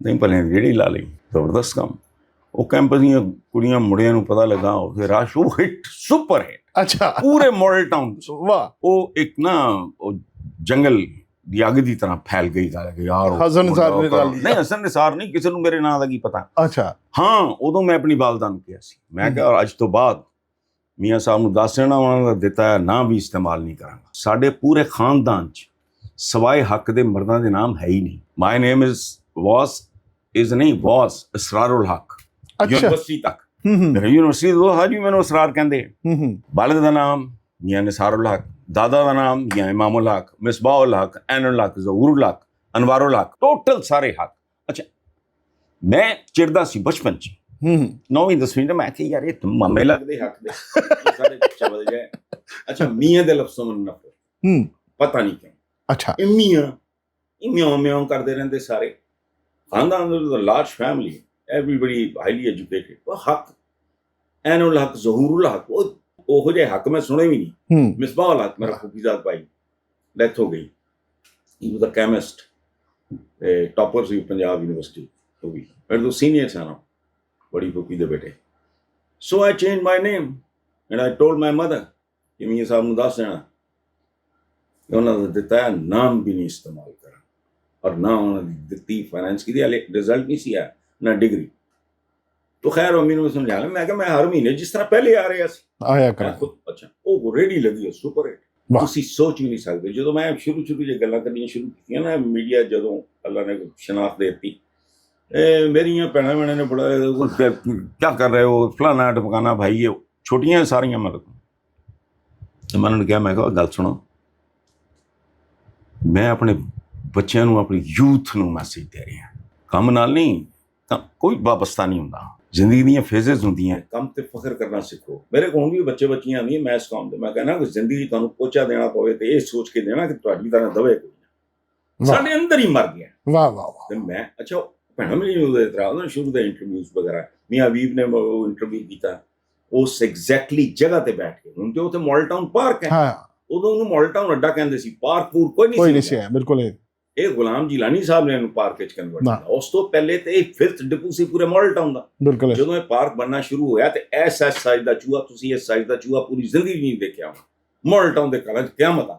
ਨਹੀਂ ਭਲੇ ਜਿਹੜੀ ਲਾ ਲਈ, ਜ਼ਬਰਦਸਤ ਕੰਮ। ਉਹ ਕੈਂਪਸ ਦੀਆਂ ਕੁੜੀਆਂ ਮੁੰਡਿਆਂ ਨੂੰ ਪਤਾ ਲੱਗਾ, ਉੱਥੇ ਰਸ਼, ਉਹ ਹਿੱਟ, ਸੁਪਰ ਹਿੱਟ। ਅੱਛਾ, ਪੂਰੇ ਮਾਡਲ ਟਾਊਨ ਚ। ਵਾਹ। ਉਹ ਇੱਕ ਨਾ ਉਹ ਜੰਗਲ ਦੀ ਅੱਗ ਦੀ ਤਰ੍ਹਾਂ ਫੈਲ ਗਈ ਗੱਲ ਕਿ ਯਾਰ ਹਸਨ ਨਿਸਾਰ ਨੇ ਲਾ ਲਈ। ਨਹੀਂ, ਹਸਨ ਨਿਸਾਰ ਨਹੀਂ, ਕਿਸੇ ਨੂੰ ਮੇਰੇ ਨਾਂ ਦਾ ਕੀ ਪਤਾ। ਅੱਛਾ, ਹਾਂ, ਉਦੋਂ ਮੈਂ ਆਪਣੀ ਵਾਲਦਾ ਨੂੰ ਕਿਹਾ ਸੀ, ਮੈਂ ਕਿਹਾ ਅੱਜ ਤੋਂ ਬਾਅਦ ਮੀਆਂ ਸਾਹਿਬ ਨੂੰ ਦੱਸ ਦੇਣਾ, ਉਹਨਾਂ ਦਾ ਦਿੱਤਾ ਨਾਂ ਵੀ ਇਸਤੇਮਾਲ ਨਹੀਂ ਕਰਾਂਗਾ। ਸਾਡੇ ਪੂਰੇ ਖਾਨਦਾਨ 'ਚ ਸਵਾਏ ਹੱਕ ਦੇ ਮਰਦਾਂ ਦੇ ਨਾਮ ਹੈ ਹੀ ਨਹੀਂ। ਮਾਈ ਨੇਮ ਇਜ਼ ਨਹੀਂ ਵਾਸ ਅਸਰਾਰੁਲ ਹੱਕ। ਯੂਨੀਵਰਸਿਟੀ ਤੱਕ ਯੂਨੀਵਰਸਿਟੀ ਤੋਂ ਹਾਜੀ ਮੈਨੂੰ ਅਸਰਾਰ ਕਹਿੰਦੇ। ਵਾਲਿਦ ਦਾ ਨਾਮ ਮੀਆਂ ਨਿਸਾਰੁਲ ਹਕ, ਦਾਦਾ ਦਾ ਨਾਮ ਮੀਆਂ ਇਮਾਮੁਲ ਹਕ, ਮਿਸਬਾਹੁਲ ਹਕ, ਐਨੁਲ ਹਕ, ਜ਼ਹੂਰੁਲ ਹਕ, ਅਨਵਾਰੁਲ ਹਕ, ਟੋਟਲ ਸਾਰੇ ਹਕ। ਅੱਛਾ, ਮੈਂ ਚਿੜਦਾ ਸੀ ਬਚਪਨ 'ਚ, 9ਵੀਂ 10ਵੀਂ ਤੇ ਮੈਂ ਕਿਹਾ ਯਾਰ ਇਹ ਮਾਮੇ ਲੱਗਦੇ ਹੱਕ ਦੇ, ਸਾਰੇ ਚਵਲ ਜਾਏ। ਅੱਛਾ, ਮੀਆਂ ਦੇ ਲਫ਼ਜ਼ੋਂ ਮੈਨੂੰ ਨਫ਼ਰਤ, ਪਤਾ ਨਹੀਂ ਕਿਉਂ। ਅੱਛਾ, ਇਹ ਮਿਆਂ ਮਿਆਂ ਕਰਦੇ ਰਹਿੰਦੇ ਸਾਰੇ ਖਾਨਦਾਨ ਦਾ, large family, everybody highly educated. ਉਹ ਹੱਕ, ਐਨੁਲ ਹਕ, ਜ਼ਹੂਰੁਲ ਹਕ, ਉਹੋ ਜਿਹੇ ਹੱਕ ਮੈਂ ਸੁਣੇ ਵੀ ਨਹੀਂ। ਮਿਸਬਾਹੁਲ ਹਕ ਮੇਰਾ ਫੂਫੀਜ਼ਾਦ ਭਾਈ, ਡੈਥ ਹੋ ਗਈ, ਹੀ was a chemist, topper C Punjab university, ਉਹ ਵੀ ਮੇਰੇ ਤੋਂ ਸੀਨੀਅਰ ਸਨ, ਬੜੀ ਫੁੱਫੀ ਦੇ ਬੇਟੇ। So I change my name and I told my mother ਕਿ ਮੀਆਂ ਸਾਹਿਬ ਨੂੰ ਦੱਸ ਦੇਣਾ ਕਿ ਉਹਨਾਂ ਦਾ ਦਿੱਤਾ ਨਾਮ ਵੀ ਨਹੀਂ ਇਸਤੇਮਾਲ ਕਰਾਂ, ਔਰ ਨਾ ਉਹਨਾਂ ਦੀ ਦਿੱਤੀ ਫਾਈਨੈਂਸ ਕੀ ਰਿਜ਼ਲਟ ਨਹੀਂ ਸੀ ਆਇਆ, ਨਾ ਡਿਗਰੀ। तो खैर मम्मी ने समझा लिया, मैं मैं हर महीने जिस तरह पहले आ रहा ਸੀ ਆਇਆ ਕਰ। ਅੱਛਾ, ਉਹ ਰੇੜੀ ਲੱਗੀ ਸੁਪਰ ਹਿੱਟ, ਤੁਸੀਂ ਸੋਚ ਵੀ ਨਹੀਂ ਸਕਦੇ। ਜਦੋਂ ਮੈਂ ਸ਼ੁਰੂ ਜੇ ਗੱਲਾਂ ਕਰਨੀਆਂ ਸ਼ੁਰੂ ਕੀਤੀਆਂ ਨਾ, ਮੀਡੀਆ ਜਦੋਂ ਅੱਲਾ ਨੇ ਸ਼ਨਾਖਤ ਦੇ ਦਿੱਤੀ, ਮੇਰੀਆਂ ਭੈਣਾਂ ਭੈਣਾਂ ਨੇ ਬੜਾ ਕਿਆ ਕਰ ਰਹੇ ਹੋ, ਫਲਾਣਾ ਟਮਕਾਣਾ ਭਾਈ, ਇਹ ਛੋਟੀਆਂ ਸਾਰੀਆਂ ਮਤਲਬ। ਤੇ ਮੈਂ ਉਹਨਾਂ ਨੂੰ ਕਿਹਾ, ਮੈਂ ਕਿਹਾ ਗੱਲ ਸੁਣੋ, ਮੈਂ ਆਪਣੇ ਬੱਚਿਆਂ ਨੂੰ, ਆਪਣੀ ਯੂਥ ਨੂੰ ਮੈਸੇਜ ਦੇ ਰਿਹਾ, ਕੰਮ ਨਾਲ ਨਹੀਂ ਤਾਂ ਕੋਈ ਵਾਬਸਤਾ ਨਹੀਂ ਹੁੰਦਾ। ਜ਼ਿੰਦਗੀ ਦੀਆਂ ਫੇਜ਼ਸ ਹੁੰਦੀਆਂ, ਕੰਮ ਤੇ ਫਖਰ ਕਰਨਾ ਸਿੱਖੋ। ਮੇਰੇ ਕੋਲ ਵੀ ਬੱਚੇ ਬੱਚੀਆਂ ਆਉਂਦੀਆਂ, ਮੈਂ ਇਸ ਕੰਮ ਦੇ, ਮੈਂ ਕਹਿੰਦਾ ਕਿ ਜ਼ਿੰਦਗੀ ਤੁਹਾਨੂੰ ਪੋਚਾ ਦੇਣਾ ਪਵੇ ਤੇ ਇਹ ਸੋਚ ਕੇ ਦੇਣਾ ਕਿ ਤੁਹਾਡੀ ਤਰ੍ਹਾਂ ਦਵੇ ਕੋਈ ਨਾ, ਸਾਡੇ ਅੰਦਰ ਹੀ ਮਰ ਗਿਆ। ਵਾਹ ਵਾਹ ਵਾਹ। ਤੇ ਮੈਂ ਅੱਛਾ ਭੈਣਾਂ ਮੇਰੀ ਉਹਦੇ ਤਰ੍ਹਾਂ ਸ਼ੁਰੂ ਦੇ ਇੰਟਰਵਿਊਜ਼ ਵਗੈਰਾ, ਮੀਆਂ ਹਬੀਬ ਨੇ ਉਹ ਇੰਟਰਵਿਊ ਕੀਤਾ ਉਸ ਐਗਜ਼ੈਕਟਲੀ ਜਗ੍ਹਾ ਤੇ ਬੈਠ ਕੇ। ਹੁਣ ਤੇ ਉੱਥੇ ਮਾਡਲ ਟਾਊਨ ਪਾਰਕ ਹੈ, ਉਦੋਂ ਉਹਨੂੰ ਮਾਡਲ ਟਾਊਨ ਅੱਡਾ ਕਹਿੰਦੇ ਸੀ, ਪਾਰਕ ਪੂਰ ਕੋਈ ਨਹੀਂ ਸੀ। ਬਿਲਕੁਲ, ਇਹ ਗੁਲਾਮ ਜਿਲਾਨੀ ਸਾਹਿਬ ਨੇ ਇਹਨੂੰ ਪਾਰਕ ਵਿੱਚ ਕਨਵਰਟ ਕੀਤਾ। ਉਸ ਤੋਂ ਪਹਿਲੇ ਤੇ ਇਹ ਫਿਫਥ ਡਿਪੂ ਸੀ ਪੂਰੇ ਮਾਡਲ ਟਾਊਨ ਦਾ। ਬਿਲਕੁਲ, ਜਦੋਂ ਇਹ ਪਾਰਕ ਬਣਨਾ ਸ਼ੁਰੂ ਹੋਇਆ ਤੇ ਇਸ ਸਾਈਜ਼ ਦਾ ਚੂਹਾ, ਤੁਸੀਂ ਇਸ ਸਾਈਜ਼ ਦਾ ਚੂਹਾ ਪੂਰੀ ਜ਼ਿੰਦਗੀ ਨਹੀਂ ਦੇਖਿਆ ਮਾਡਲ ਟਾਊਨ ਦੇ ਘਰਾਂ 'ਚ, ਕਿਆਮਤ ਆ।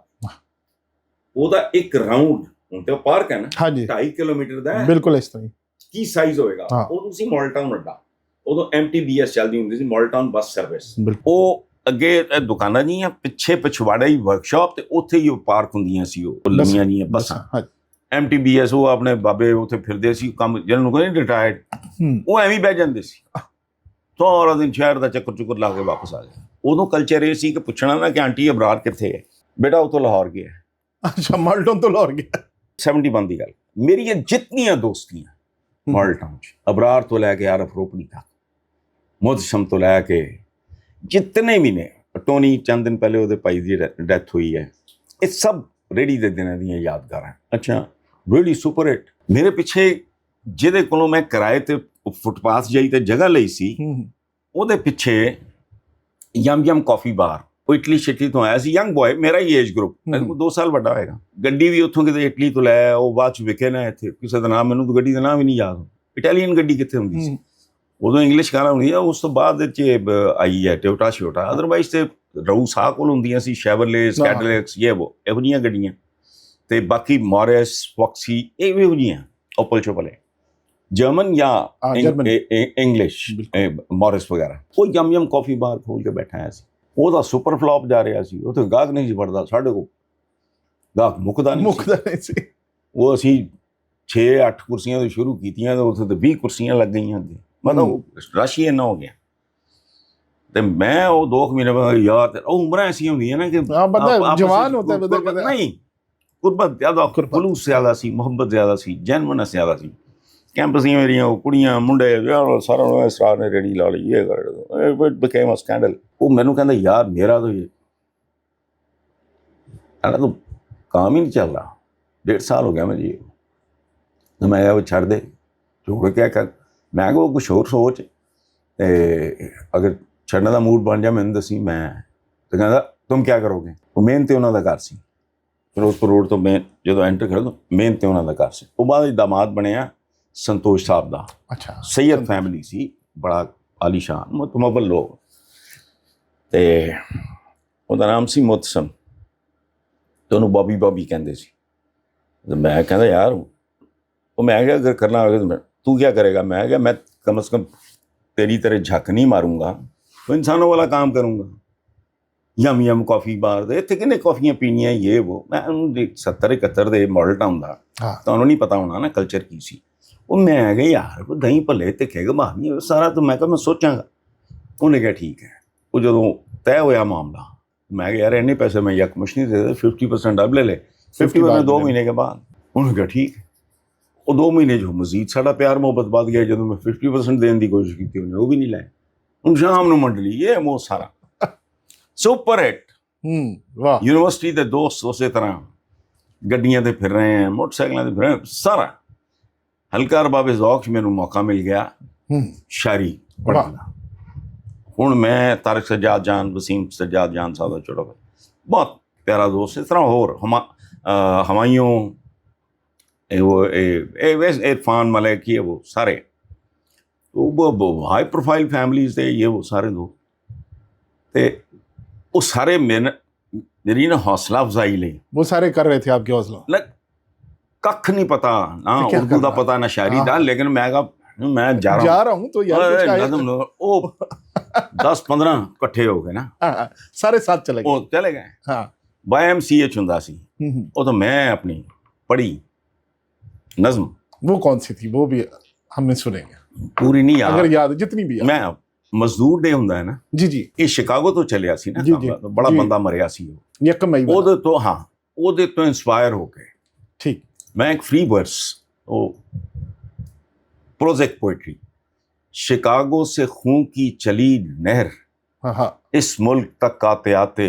ਉਹਦਾ ਇੱਕ ਰਾਊਂਡ, ਹੁਣ ਤੇ ਉਹ ਪਾਰਕ ਹੈ ਨਾ 2.5 ਕਿਲੋਮੀਟਰ ਦਾ ਹੈ, ਬਿਲਕੁਲ ਇਸ ਤਰ੍ਹਾਂ ਕੀ ਸਾਈਜ਼ ਹੋਏਗਾ। ਉਹ ਤੁਸੀਂ ਮਾਡਲ ਟਾਊਨ ਅੱਡਾ, ਉਦੋਂ MTBS ਚੱਲਦੀ ਹੁੰਦੀ ਸੀ, ਮਾਡਲ ਟਾਊਨ ਬੱਸ ਸਰਵਿਸ। ਉਹ ਅੱਗੇ ਦੁਕਾਨਾਂ ਜੀਆਂ, ਪਿੱਛੇ ਪਿਛਵਾੜਾ ਹੀ ਵਰਕਸ਼ਾਪ, ਤੇ ਉੱਥੇ ਹੀ ਉਹ ਪਾਰਕ ਹੁੰਦੀਆਂ ਸੀ, ਉਹ ਲੰਮੀਆਂ ਜੀਆਂ ਬੱਸਾਂ। MTBS ਉਹ ਆਪਣੇ ਬਾਬੇ ਉੱਥੇ ਫਿਰਦੇ ਸੀ, ਕੰਮ ਜਿਹਨਾਂ ਨੂੰ ਕਹਿੰਦੇ ਰਿਟਾਇਰਡ, ਉਹ ਐਵੇਂ ਬਹਿ ਜਾਂਦੇ ਸੀ, ਸਾਰਾ ਦਿਨ ਸ਼ਹਿਰ ਦਾ ਚੱਕਰ ਚੁੱਕਰ ਲਾ ਕੇ ਵਾਪਸ ਆ ਗਏ। ਉਦੋਂ ਕਲਚਰ ਇਹ ਸੀ ਕਿ ਪੁੱਛਣਾ ਨਾ ਕਿ ਆਂਟੀ ਅਬਰਾਰ ਕਿੱਥੇ ਹੈ, ਬੇਟਾ ਉਹ ਤੋਂ ਲਾਹੌਰ ਗਿਆ। ਅੱਛਾ, ਮਾਡਲ ਟਾਊਨ ਤੋਂ ਲਾਹੌਰ ਗਿਆ। 71 ਦੀ ਗੱਲ। ਮੇਰੀਆਂ ਜਿਤਨੀਆਂ ਦੋਸਤੀਆਂ ਮਾਡਲ ਟਾਊਨ 'ਚ, ਅਬਰਾਰ ਤੋਂ ਲੈ ਕੇ ਆਰਫ ਰੋਪੜੀ ਤੱਕ, ਮੁਹਤਸ਼ਮ ਤੋਂ ਲੈ ਕੇ ਜਿਤਨੇ ਵੀ ਨੇ, ਟੋਨੀ ਚੰਦ ਦਿਨ ਪਹਿਲੇ ਉਹਦੇ ਭਾਈ ਦੀ ਡੈਥ ਹੋਈ ਹੈ, ਇਹ ਸਭ ਰੇੜੀ ਦੇ ਦਿਨਾਂ ਦੀਆਂ ਯਾਦਗਾਰਾਂ। ਅੱਛਾ, ਰੀਅਲੀ ਸੁਪਰ ਹਿੱਟ। ਮੇਰੇ ਪਿੱਛੇ ਜਿਹਦੇ ਕੋਲੋਂ ਮੈਂ ਕਿਰਾਏ ਤੇ ਫੁੱਟਪਾਥ ਜਾਈ ਤੇ ਜਗ੍ਹਾ ਲਈ ਸੀ, ਉਹਦੇ ਪਿੱਛੇ ਯਮ ਕਾਫੀ ਬਾਰ, ਉਹ ਇਟਲੀ ਸ਼ਿਟਲੀ ਤੋਂ ਆਇਆ ਸੀ, ਯੰਗ ਬॉय, ਮੇਰਾ ਹੀ ਏਜ ਗਰੁੱਪ, 2 ਸਾਲ ਵੱਡਾ ਹੋਏਗਾ। ਗੱਡੀ ਵੀ ਉੱਥੋਂ ਕਿਤੇ ਇਟਲੀ ਤੋਂ ਲੈ, ਉਹ ਬਾਅਦ 'ਚ ਵਿਕੇ ਨਾ ਇੱਥੇ, ਕਿਸੇ ਦਾ ਨਾਮ ਮੈਨੂੰ ਤਾਂ ਗੱਡੀ ਦਾ ਨਾਮ ਵੀ ਨਹੀਂ ਯਾਦ। ਇਟਾਲੀਅਨ ਗੱਡੀ ਕਿੱਥੇ ਹੁੰਦੀ ਸੀ ਉਦੋਂ, ਇੰਗਲਿਸ਼ ਕਾਰਾਂ ਹੁੰਦੀਆਂ। ਉਸ ਤੋਂ ਬਾਅਦ 'ਚ ਆਈ ਹੈ ਟੋਯੋਟਾ ਸ਼ਿਓਟਾ, ਅਦਰਵਾਈਜ਼ ਤੇ ਰਾਊ ਸਾਹ ਕੋਲ ਹੁੰਦੀਆਂ ਸੀ, ਸ਼ੈਵਰਲੇ, ਕੈਡਿਲੈਕਸ, ਇਹੋ ਜਿਹੀਆਂ ਗੱਡੀਆਂ। ਤੇ ਬਾਕੀ ਮੋਰਿਸ, ਫੌਕਸੀ, ਇਹ ਵੀ ਇਹੋ ਜਿਹੀਆਂ ਓਪਲ ਚੋਪਲ ਹੈ, ਜਰਮਨ ਜਾਂ ਇੰਗਲਿਸ਼ ਮੋਰਿਸ ਵਗੈਰਾ। ਉਹ ਯਮ ਕਾਫੀ ਬਾਰ ਖੋਲ ਕੇ ਬੈਠਾ ਆਇਆ ਸੀ, ਉਹਦਾ ਸੁਪਰ ਫਲॉप ਜਾ ਰਿਹਾ ਸੀ, ਉੱਥੇ ਗਾਹਕ ਨਹੀਂ ਸੀ ਵੜਦਾ, ਸਾਡੇ ਕੋਲ ਗਾਹਕ ਮੁੱਕਦਾ ਨਹੀਂ ਸੀ। ਉਹ ਅਸੀਂ 6-8 ਕੁਰਸੀਆਂ ਤੋਂ ਸ਼ੁਰੂ ਕੀਤੀਆਂ, ਤੇ ਉੱਥੇ ਤੇ 20 ਕੁਰਸੀਆਂ ਲੱਗ ਗਈਆਂ ਅੱਗੇ, ਮਤਲਬ ਰਸ਼ ਹੀ ਇੰਨਾ ਹੋ ਗਿਆ। ਤੇ ਮੈਂ ਉਹ 2 ਮਹੀਨੇ ਬਾਅਦ ਯਾਰ, ਉਹ ਉਮਰਾਂ ਐਸੀਆਂ ਹੁੰਦੀਆਂ ਨਾ ਕਿ ਜਵਾਨ ਹੁੰਦਾ ਨਹੀਂ, ਗੁਰਬਤ ਜ਼ਿਆਦਾ, ਖਲੂਸ ਜ਼ਿਆਦਾ ਸੀ, ਮੁਹੱਬਤ ਜ਼ਿਆਦਾ ਸੀ, ਜੈਨੂਇਨੈਸ ਜ਼ਿਆਦਾ ਸੀ। ਕੈਂਪਸ ਦੀਆਂ ਮੇਰੀਆਂ ਉਹ ਕੁੜੀਆਂ ਮੁੰਡੇ ਯਾਰ ਸਾਰਾ ਉਹਨਾਂ ਸਰਾਰ ਨੇ ਰੇੜੀ ਲਾ ਲਈ, ਇਹ ਕਰ ਇਟ ਬਿਕੇਮ ਅ ਸਕੈਂਡਲ। ਉਹ ਮੈਨੂੰ ਕਹਿੰਦਾ ਯਾਰ ਮੇਰਾ ਤਾਂ ਇਹ तो काम ही नहीं चल रहा, 1.5 साल हो गया मैं जी। तो मैं वो छड़ दे छोड़ क्या कर, मैं वो कुछ होर सोच ते अगर छड़ने का मूड बन जाए मैंने दसी मैं। तो कहता तुम क्या करोगे? वो मेन तो उन्होंने घर सी, फिरोजपुर रोड तो मेन जो एंटर करो तो मेन तो उन्होंने घर सी। वो बाद दामाद बनया संतोष साहब का। अच्छा, सैयद फैमिली सी, बड़ा आलीशान मुतमवल लोग। ते ਉਹਦਾ ਨਾਮ ਸੀ ਮੁਤਸਮ ਤੇ ਉਹਨੂੰ ਬੋਬੀ ਬੋਬੀ ਕਹਿੰਦੇ ਸੀ। ਤੇ ਮੈਂ ਕਹਿੰਦਾ ਯਾਰ ਉਹ ਮੈਂ ਕਿਹਾ ਅਗਰ ਕਰਨਾ ਹੋਵੇ ਤਾਂ ਤੂੰ ਕੀ ਕਰੇਗਾ? ਮੈਂ ਕਿਹਾ ਮੈਂ ਕਮ ਸੇ ਕਮ तेरी तरह झक नहीं मारूंगा, तो इंसानों वाला काम करूंगा। यम यम कॉफी बार दे इतने किन्ने कॉफियां पीनियां ये वो। मैं 70 71 दे मॉडल टाउन का ਤੁਹਾਨੂੰ ਨਹੀਂ ਪਤਾ ਹੋਣਾ ਨਾ ਕਲਚਰ ਕੀ ਸੀ। ਉਹ ਮੈਂ ਕਿਹਾ ਯਾਰ ਉਹ ਦਹੀਂ ਭੱਲੇ ਤੇ ਖੇਗ ਮਾਰਨੀ ਸਾਰਾ। ਤਾਂ ਮੈਂ ਕਿਹਾ ਮੈਂ ਸੋਚਾਂਗਾ। ਉਹਨੇ ਕਿਹਾ ਠੀਕ ਹੈ। ਉਹ ਜਦੋਂ ਤੈਅ ਹੋਇਆ ਮਾਮਲਾ, ਮੈਂ ਕਿਹਾ यार इन्ने पैसे मैं यकमुश नहीं दे, 50% अब ले ले, 50% 2 महीने के बाद। उन्होंने कहा ठीक है। ਉਹ 2 ਮਹੀਨੇ ਜੋ ਮਜ਼ੀਦ ਸਾਡਾ ਪਿਆਰ ਮੁਹੱਬਤ ਵੱਧ ਗਿਆ। ਜਦੋਂ ਮੈਂ 50% ਦੇਣ ਦੀ ਕੋਸ਼ਿਸ਼ ਕੀਤੀ ਉਹਨੇ ਉਹ ਵੀ ਨਹੀਂ ਲਾਇਆ। ਹੁਣ ਸ਼ਾਮ ਨੂੰ ਮੰਡਲੀ ਇਹ ਮੋ ਸਾਰਾ ਸੁਪਰ ਹਿੱਟ। ਵਾਹ। ਯੂਨੀਵਰਸਿਟੀ ਦੇ ਦੋਸਤ ਉਸੇ ਤਰ੍ਹਾਂ ਗੱਡੀਆਂ ਤੇ ਫਿਰ ਰਹੇ ਹੈ, ਮੋਟਰਸਾਈਕਲਾਂ ਤੇ ਫਿਰ ਰਹੇ ਸਾਰਾ। ਹਲਕਾ ਰਬਾਬੇ ਜ਼ੌਕ 'ਚ ਮੈਨੂੰ ਮੌਕਾ ਮਿਲ ਗਿਆ ਸ਼ਾਇਰੀ ਪੜ੍ਹਨ ਦਾ। ਹੁਣ ਮੈਂ ਤਾਰਿਕ ਸੱਜਾਦ ਜਾਨ, ਵਸੀਮ ਸੱਜਾਦ ਜਾਨ ਸਾਹਿਬ ਦਾ ਛੋਟਾ ਭਾਈ, ਬਹੁਤ ਪਿਆਰਾ ਦੋਸਤ। ਇਸ ਤਰ੍ਹਾਂ ਹੋਰ ਹਮਾयूं वो इरफान मलिक ये वो सारे वो हाई प्रोफाइल फैमिलीज थे ये वो सारे लोग। तो वो सारे मेरी ना हौसला अफजाई ले वो सारे कर रहे थे आपके हौसला। कख नहीं पता ना उर्दू का पता ना शायरी का, लेकिन मैं जा रहा हूँ तो यार वो 10-15 इकट्ठे हो गए ना, सारे साथ चले गए। YMCH ਹੁੰਦਾ ਸੀ ਉਹ तो मैं अपनी पढ़ी नज्म। वो कौन सी थी? वो भी हमने सुनेंगे। पूरी नहीं याद, अगर याद जितनी भी। मैं मजदूर डे ਹੁੰਦਾ ਹੈ ਨਾ ਜੀ ਜੀ, ਇਹ ਸ਼ਿਕਾਗੋ ਤੋਂ ਚੱਲਿਆ ਸੀ ਨਾ, ਬੜਾ ਬੰਦਾ ਮਰਿਆ ਸੀ ਉਹ 1 ਮਈ। ਉਹਦੇ ਤੋਂ ਹਾਂ ਉਹਦੇ ਤੋਂ ਇਨਸਪਾਇਰ ਹੋ ਕੇ ਠੀਕ ਮੈਂ ਇੱਕ ਫ੍ਰੀ ਵਰਸ ਉਹ प्रोजेक्ट पोइट्री। शिकागो से खून की चली नहर इस मुल्क तक आते आते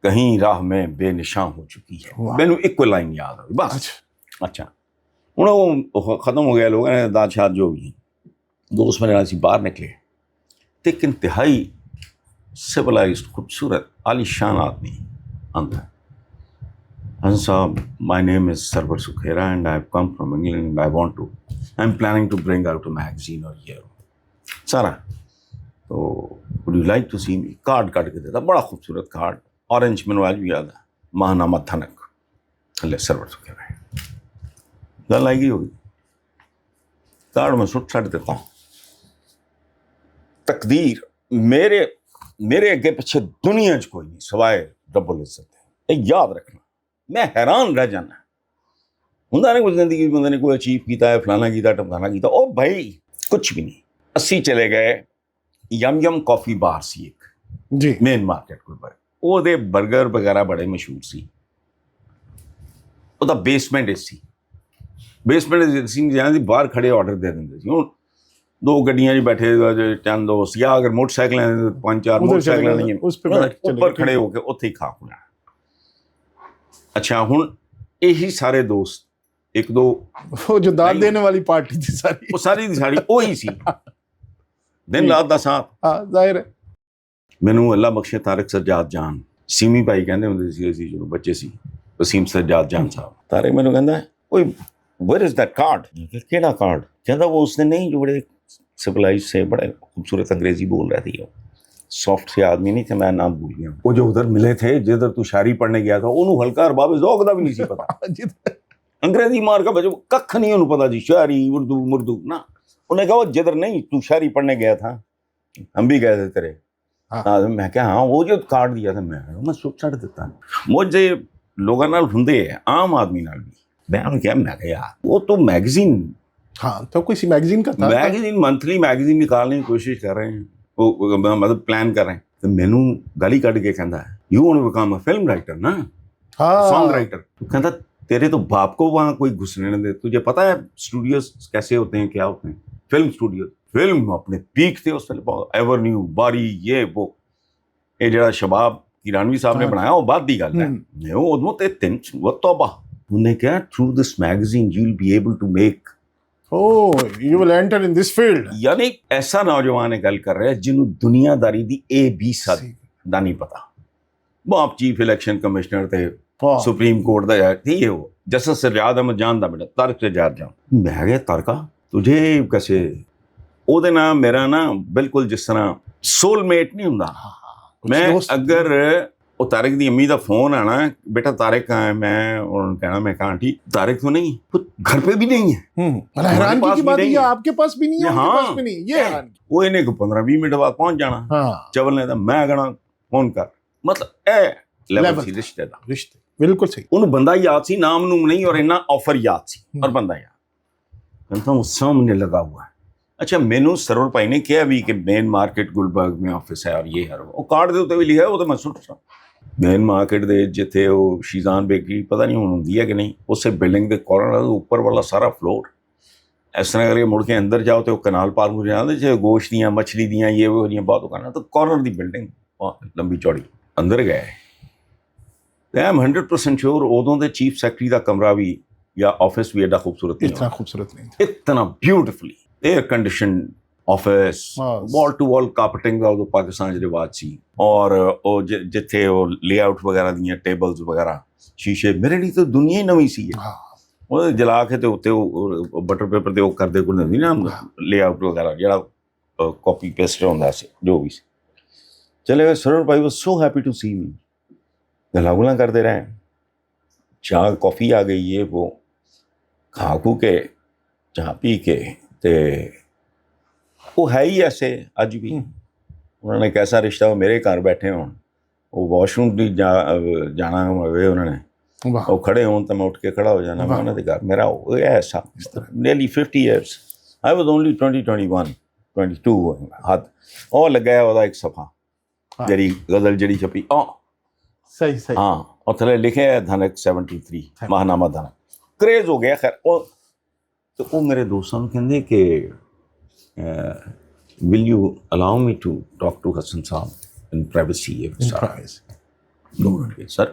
कहीं राह में बेनिशां हो चुकी है। मैनू एक लाइन याद आई बस। अच्छा ਹੁਣ ਉਹ ਖਤਮ ਹੋ ਗਿਆ। ਲੋਕਾਂ ਨੇ ਦਾਦ ਸ਼ਾਦ ਜੋ ਵੀ ਦੋਸਤ ਮੇਰੇ ਨਾਲ ਅਸੀਂ ਬਾਹਰ ਨਿਕਲੇ ਤੇ ਇੱਕ ਇੰਤਹਾਈ ਸਿਵਲਾਈਜ਼ਡ ਖੂਬਸੂਰਤ ਆਲੀਸ਼ਾਨ ਆਦਮੀ ਆਂਦਾ। And so my name is Sarwar Sukhera and I've come from England and I want to, I'm planning to bring out a magazine or year. Sara, so would you like to see me? Card काट के देता, बड़ा खूबसूरत card, orange मैंने आज भी याद है, महानामा थनक, अल्लाह सरवर सुखेरा है। गल आएगी होगी, कार्ड में सुट छाट देता हूँ। तकदीर मेरे अगे पीछे दुनिया च कोई नहीं सवाए रब्बुल इज्जत है, याद रखना। मैं हैरान रह जाना ਹੁੰਦਾ ਨਾ ਕੋਈ ਜ਼ਿੰਦਗੀ ਬੰਦੇ ਨੇ ਕੋਈ ਅਚੀਵ ਕੀਤਾ ਹੈ, ਫਲਾਣਾ ਕੀਤਾ, ਟਮਕਾਣਾ ਕੀਤਾ। ਉਹ ਭਾਈ ਕੁਛ ਵੀ ਨਹੀਂ। ਅਸੀਂ ਚਲੇ ਗਏ ਯਮ ਕਾਫੀ ਬਾਰ ਸੀ ਇੱਕ ਜੀ ਮੇਨ ਮਾਰਕੀਟ ਕੋਲ। ਉਹਦੇ 버ਗਰ ਵਗੈਰਾ ਬੜੇ ਮਸ਼ਹੂਰ ਸੀ। ਉਹਦਾ ਬੇਸਮੈਂਟ ਸੀ, ਬੇਸਮੈਂਟ ਸਿੰਘ ਜਾਂ ਦੀ ਬਾਹਰ ਖੜੇ ਆਰਡਰ ਦੇ ਦਿੰਦੇ ਸੀ। ਹੁਣ 2 ਗੱਡੀਆਂ 'ਚ ਬੈਠੇ ਚੰਦ ਦੋਸਤ ਜਾਂ ਅਗਰ ਮੋਟਰਸਾਈਕਲਾਂ 5-4 ਮੋਟਰਸਾਈਕਲਾਂ ਨਹੀਂ ਉੱਪਰ ਖੜੇ ਹੋ ਕੇ ਉੱਥੇ ਹੀ ਖਾ ਲੈਣਾ। अच्छा हूँ यही सारे दोस्त एक दो वो जो दाद देने वाली पार्टी थी सारी, वो सारी दी सारी वही सी दिन रात का साथ। हाँ जाहिर है। मैनू अल्लाह बख्शे तारिक सज्जाद जान सीमी भाई कहते होंगे सी जो बच्चे सी वसीम सज्जाद जान साहब। तारिक मैनू कहता है ओए वेयर इज दैट कार्ड? केड़ा कार्ड? कहता वो उसने नहीं जो बड़े सिविलाइज से बड़े खूबसूरत अंग्रेजी बोल रहे थे, सॉफ्ट से आदमी नहीं थे, मैं नाम भूल गया। वो जो उधर मिले थे जिधर तू शायरी पढ़ने गया था उन्होंने हल्का रबाबे ज़ौक़ दा भी नहीं सी पता। अंग्रेजी मार का बच्चों कख नहीं उन्होंने पता जी शायरी उर्दू मुर्दू ना। उन्हें कहा जिधर नहीं तू शायरी पढ़ने गया था हम भी गए थे तेरे। हाँ मैं क्या हाँ वो जो कार्ड दिया था मैं सुट छड़ देता मुझे लोगों नाल हुंदे आम आदमी नाल भी। मैं उन्हें क्या मैं यार वो तो मैगजीन, हाँ तो किसी मैगजीन का था, मैगजीन मंथली मैगजीन निकालने की कोशिश कर रहे हैं, वो मतलब प्लान कर रहे हैं। तो मैनू गाली कट के कहता है you want to become a film writer ना, सॉन्ग राइटर। कहता تیرے تو باپ کو وہاں کوئی گھسنے نہ دے. تجھے پتا ہے اسٹوڈیوز کیسے ہوتے ہیں, کیا ہوتے ہیں فلم اسٹوڈیوز؟ فلم اپنے پیک تھے اس وقت, ایور نیو باری یہ وہ. یہ جڑا شباب ایرانوی صاحب نے بنایا وہ بات دی گل ہے. وہ تے تین وہ توبہ انہوں نے کہا through this magazine you will be able to make you will enter in this field. یعنی ایسا نوجوان گل کر رہے جنہوں دنیا داری دی اے بی صد دا نہیں پتا. وہ آپ چیف الیکشن کمشنر تھے سپریم کورٹ دا تھی, وہ جسٹس سجاد احمد جان دا بیٹا طارق سجاد جان. میں گیا تارکا تجھے کیسے او دے نا میرا نا بالکل جس طرح سول میٹ نہیں ہوندا. میں اگر وہ طارق دی امی دا فون آنا بیٹا طارق کہاں ہے, میں انہوں نے کہنا میں کہاں ٹھیک طارق تو نہیں, وہ گھر پہ بھی نہیں ہے. حیرانگی کی بات ہے آپ کے پاس بھی نہیں ہے, ان کے پاس بھی نہیں, یہ وہ انہیں کو 15-20 منٹ بعد پہنچ جانا. چول نے میں کہنا فون کر, مطلب اے لیول سی رشتے دا رشتے بالکل صحیح. انہوں بندہ یاد سی, نام نوم نہیں, اور انہاں آفر یاد سی اور بندہ یاد. کہتا ہوں سامنے لگا ہوا ہے. اچھا مینوں سرور بھائی نے کیا بھی کہ مین مارکیٹ گلبرگ میں آفس ہے اور یہ ہے, وہ کارڈ دے اتنے بھی لکھا ہے, وہ تو میں سٹ سا مین مارکیٹ دے جتھے وہ شیزان بیکری پتہ نہیں ہوں دی ہے کہ نہیں, اس سے بلڈنگ دے کارنر اوپر والا سارا فلور اس طرح کر کے مڑ کے اندر جاؤ تو کنال پار ہو جانا جیسے گوشت دیاں مچھلی دیاں یہ وہ بہت کرنا, تو کارنر دی بلڈنگ لمبی چوڑی اندر گئے. آئی ایم 100% شیور ادوں دے چیف سیکرٹری دا کمرہ بھی یا آفس بھی ایڈا خوبصورت نہیں, اتنا خوبصورت نہیں, اتنا بیوٹیفلی ایئر کنڈیشن آفس, وال ٹو وال کارپیٹنگ دا جو پاکستان جو رواج سی, اور وہ جتھے وہ لے آؤٹ وغیرہ دیاں ٹیبلز وغیرہ شیشے, میرے لیے تو دنیا ہی نویں سی ہے. وہ جلا کے تے بٹر پیپر تے وہ کر دے کو نہیں نا لے آؤٹ وغیرہ جڑا کاپی پیسٹ ہوندا سی جو بھی چلے گئے. سرور بھائی واز سو ہیپی ٹو سی می, گلا گلا کرتے رہے, چاہ کافی آ گئی یہ وہ, کھا کھو کے چاہ پی کے تے وہ ہے ہی ایسے اج بھی. انہوں نے کیسا رشتہ, وہ میرے گھر بیٹھے ہوں, وہ واش روم بھی جانا ہوئے انہوں نے, وہ کھڑے ہوں تو میں اٹھ کے کھڑا ہو جانا, میں انہوں نے گھر میرا ایسا nearly 50 years, I was only 21 ہاتھ اور لگایا ہوا ایک صفحہ جڑی غزل جڑی چھپی صحیح صحیح ہاں, اور تھلے لکھے ہے دھنک 73 ماہنامہ دھنک, کریز ہو گیا. خیر تو وہ میرے دوستوں کہندے کہ will you allow me to talk to Hassan صاحب in privacy? سر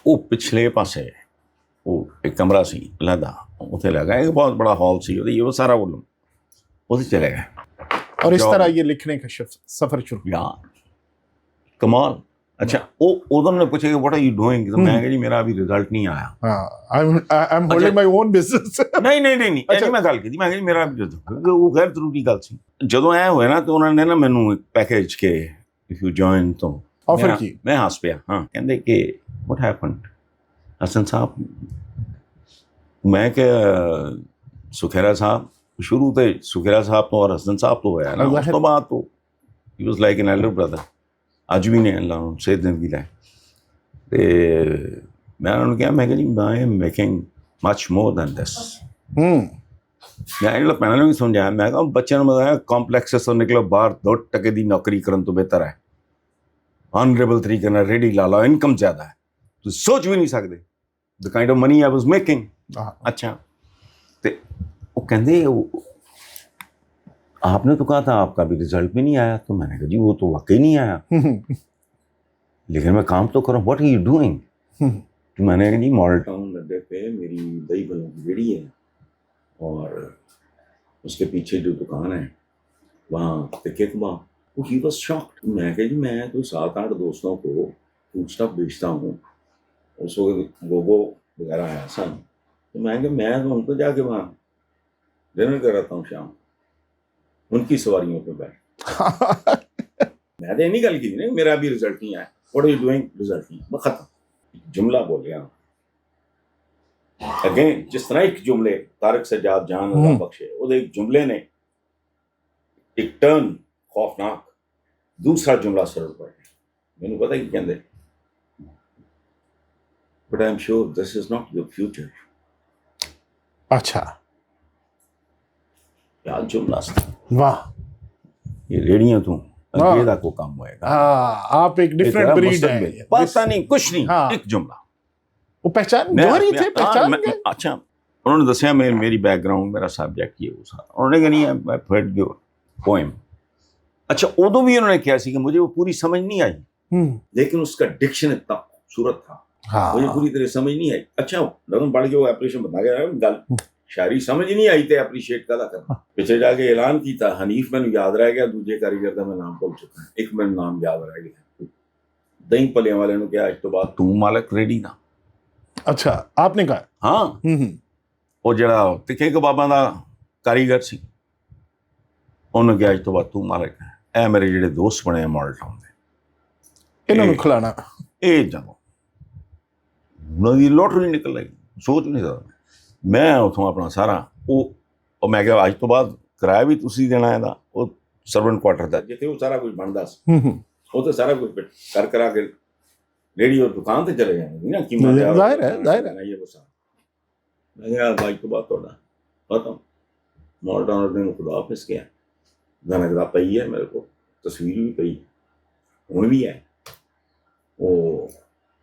وہ پچھلے پاسے وہ ایک کمرہ سی علیحدہ, اتنے لگا ایک بہت بڑا ہال سی, وہ سارا وہ اتنے چلے گئے, اور اس طرح یہ لکھنے کا سفر شروع. یار کمال. اچھا وہ ادھر نے پوچھا کہ واٹ آر یو ڈوئنگ, تو میں کہ جی میرا ابھی رزلٹ نہیں آیا. I'm holding my own business. نہیں میں گل کی میں کہ میرا وہ غیر ضروری گل سی. جدوں اے ہوئے نا تو انہوں نے نا مینوں پیکیج کے if you join تو آفر کی, میں ہنس پیا. ہاں کہندے کہ what happened حسن صاحب, میں کہ سکھیرا صاحب شروع تے سکھیرا صاحب تو اور حسن صاحب تو ہویا نا, اس تو بعد تو he was like an elder brother. اج بھی نے اللہ انہوں سے زندگی لائے. میں انہوں نے کہا میں کہ جی آئی ایم میکنگ مچ مور دین دس. میں پہلے بھی سمجھایا, میں کہا بچے نے بتایا کمپلیکس سے نکلو باہر 2% دی نوکری کرن تو بہتر ہے, آنریبل طریقے نال ریڈی لا لو, انکم زیادہ ہے, تو سوچ بھی نہیں سکتے the kind of money I was making. اچھا تو وہ کہندے آپ نے تو کہا تھا آپ کا بھی رزلٹ بھی نہیں آیا, تو میں نے کہا جی وہ تو واقعی نہیں آیا, لیکن میں کام تو کروں. What are you doing? تو میں نے کہا جی ماڈل ٹاؤن اڈے پہ میری دہی بلوں کی ریڑھی ہے, اور اس کے پیچھے جو دکان ہے وہاں تکے کباب. He was shocked. میں کہا جی میں تو 7-8 دوستوں کو فوڈ اسٹف بیچتا ہوں, اس وقت گوگو وغیرہ آیا سن, تو میں کہ میں تو ان کو جا کے وہاں ڈنر کراتا ہوں شام, ان کی سواریوں پہ بیٹھ. میں نے نہیں گل کی نہیں میرا بھی رزلٹ نہیں آیا, what are you doing, result نہیں. میں ختم جملہ بولیا اگین, جس طرح ایک جملے طارق سجاد جان اللہ بخشے وہ ایک جملے نے ایک ٹرن خوفناک, دوسرا جملہ سرور پڑ گیا. میں نے پتا کہ کہندے but I am sure this is not your future. اچھا کیا جملہ واہ, یہ ریڑیاں تو یہ دا کو کام ہوئے گا. آپ ایک ڈیفرنٹ بریڈ ہے. پتہ نہیں کچھ نہیں, ایک جملہ وہ پہچان جوہری تھے, پہچان گئے. اچھا انہوں نے دسیا میری بیک گراؤنڈ میرا سبجیکٹ یہ وہ سارا. انہوں نے کہا نہیں آئی ہرڈ یور پوئم. اچھا ادو بھی انہوں نے کیا سی کہ مجھے وہ پوری سمجھ نہیں آئی, لیکن اس کا ڈکشن اتنا خوبصورت تھا مجھے پوری طرح سمجھ نہیں آئی. اچھا لگن پڑھ کے وہ اپریشن بتا گیا گل شاعری سمجھ نہیں آئی تے اپریشیٹ کلا کرنا. پیچھے جا کے اعلان کیتا حنیف میں یاد رہ گیا, دوجے کاریگر کا میں نام بھول چکا, ایک میں نام یاد رہ گیا. دہی پلیاں والے نے کہا اج تو بعد تو مالک ریڈی نا. اچھا آپ نے کہا ہاں. وہ جڑا تکھے کباباں دا کاریگر سی انہوں نے کہا اج تو بعد تو مالک ہے. اے میرے جڑے دوست بنے ہیں مال ٹاؤن دے انہوں نے کھلانا اے جانو انہوں دی لوٹری نکل آئی. سوچ نہیں سکتا میں اتوں اپنا سارا وہ میں کہا اج تو بعد کرایہ بھی تسی دینا ہے دا وہ سرونٹ کوارٹر دا جتھے وہ سارا کچھ بندا سی وہ تو سارا کچھ کر کرا کے ریڈیو دکان تے چلے جانے نا قیمت ظاہر ہے یہ وہ سارا. میں کہا اج تو بعد تہاڈا ختم. مال ٹاؤن نے خدا حافظ کیا. گانا گدا پئی ہے میرے کو, تصویر بھی پئی ہوں بھی ہے. وہ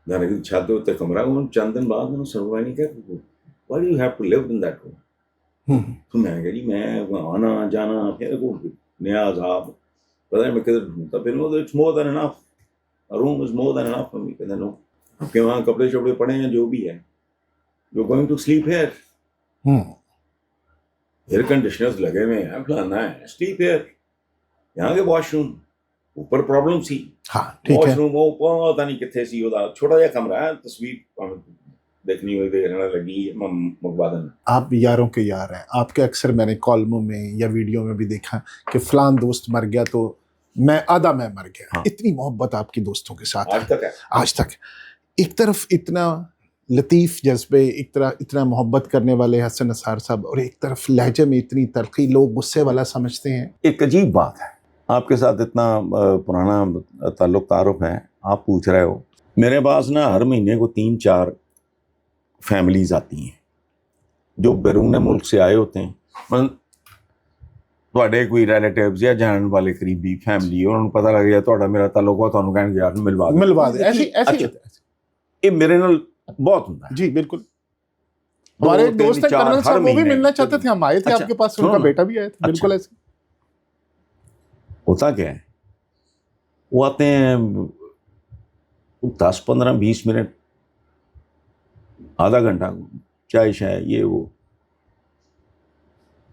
گانے کی چھت اتنے کمرہ چند دن بعد انہوں سروائی نہیں کیا why do you have to live in that room. تو میں کہا جی میں آنا جانا پھر کو نیا عذاب پتہ نہیں میں کدھر ڈھونڈتا پھر وہ اٹس مور دین انف روم از مور دین انف. میں کہتا نو آپ کے وہاں کپڑے شپڑے پڑے ہیں جو بھی ہے you going to sleep here, air conditioners لگے ہوئے ہیں فلانا ہے سلیپ ہیئر. یہاں کے واش روم اوپر پرابلم سی, واش روم وہ پتہ نہیں کتنے سی, وہ چھوٹا جہا کمرہ ہے. تصویر دیکھنی ہوئی دیکھنے لگی مقبادن. آپ یاروں کے یار ہیں آپ کے. اکثر میں نے کالموں میں یا ویڈیو میں بھی دیکھا کہ فلان دوست مر گیا تو میں آدھا میں مر گیا. اتنی محبت آپ کی دوستوں کے ساتھ آج تک. ایک طرف اتنا لطیف جذبے, ایک طرح اتنا محبت کرنے والے حسن نثار صاحب, اور ایک طرف لہجے میں اتنی تلخی, لوگ غصے والا سمجھتے ہیں. ایک عجیب بات ہے, آپ کے ساتھ اتنا پرانا تعلق تعارف ہے, آپ پوچھ رہے ہو. میرے پاس نا ہر مہینے کو 3-4 فیملیز آتی ہیں جو بیرون ملک سے آئے ہوتے ہیں. تھوڑے کوئی ریلیٹیوز یا جانن والے قریبی فیملی انہوں نے پتہ لگ گیا تھوڑا میرا تعلق ہوا, تھانوں کہن گے یار ملوا دے. ایسی یہ میرے نال بہت ہوتا ہے. جی بالکل. ہمارے ایک دوست ہیں کرنل صاحب, وہ بھی ملنا چاہتے تھے, ہم آئے تھے آپ کے پاس, ان کا بیٹا بھی آیا تھا. بالکل ایسے ہوتا کیا ہے, وہ آتے ہیں 10-15-20 منٹ آدھا گھنٹہ چائے شائے یہ وہ.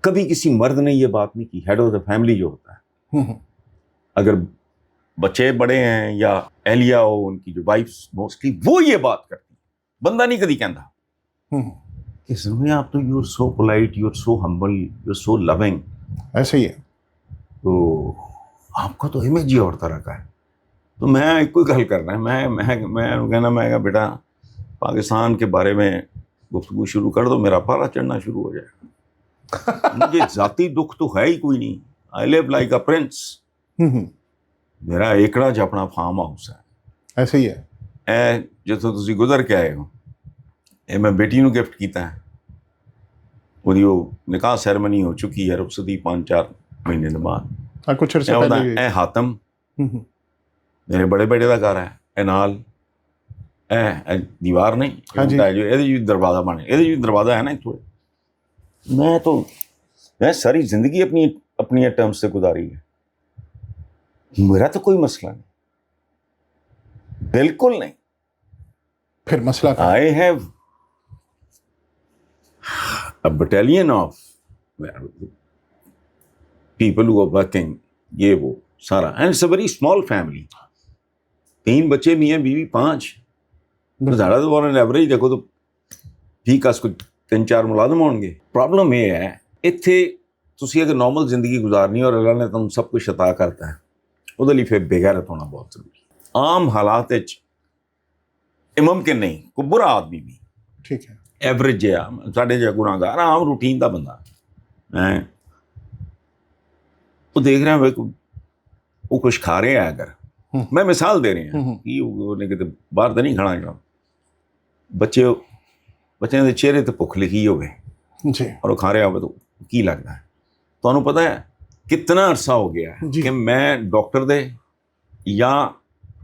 کبھی کسی مرد نے یہ بات نہیں کی. ہیڈ آف دا فیملی جو ہوتا ہے, اگر بچے بڑے ہیں یا اہلیہ ہو ان کی جو وائفس موسٹلی وہ یہ بات کرتی, بندہ نہیں کدی کہندا کہ سنیں آپ تو you are so polite, you are so humble, you are so loving. ایسے ہی ہے. تو آپ کا تو امیج ہی اور طرح کا ہے. تو میں ایک کوئی گل کرنا ہے, میں کہنا میں کہا بیٹا پاکستان کے بارے میں گفتگو شروع کر دو, میرا پارا چڑھنا شروع ہو جائے گا. مجھے ذاتی دکھ تو ہے ہی کوئی نہیں. آئی لیو لائک اے پرنس. میرا ایکڑا چ اپنا فارم ہاؤس ہے. ایسے ہی ہے. اے جتوں تسی گزر کے آئے ہو, اے میں بیٹی نو گفٹ کیتا ہے. وہی وہ نکاح سیرمنی ہو چکی ہے, رخصتی 5-4 مہینے بعد. کچھ عرصے پہلے اے حاتم میرے بڑے بیٹے کا گھر ہے, اے نال اے دیوار نہیں جو یہ دروازہ بنے, یہ دروازہ ہے نا تھوڑے. میں ساری زندگی اپنی ٹرمز سے گزاری ہے. میرا تو کوئی مسئلہ نہیں, بالکل نہیں. پھر مسئلہ I have a battalion of people who are working, یہ وہ سارا, and it's a very small family. 3 بچے بھی ہیں, بیوی 5. زیادہ تو آن ایوریج دیکھو تو ٹھیک ہے, 3-4 ملازم ہوں گے. پرابلم یہ ہے اتنے تسی اگر نارمل زندگی گزارنی اور اللہ نے تم سب کچھ عطا کرتا ہے, وہ لیے پھر بغیرت ہونا بہت ضروری. عام حالات ممکن نہیں. کوئی برا آدمی بھی ٹھیک ہے ایوریج جہا ساڈے جہا گناہگار عام روٹین کا بندہ وہ دیکھ رہے ہیں وہ کچھ کھا رہے ہیں. اگر میں مثال دے رہے ہیں کہ کتنے باہر تو نہیں کھانا جانا, بچے چہرے تو بھوک لکھی ہوگی جی, اور وہ کھا رہے ہوگے تو کی لگتا ہے. تمہیں پتہ ہے کتنا عرصہ ہو گیا ہے کہ میں ڈاکٹر دے یا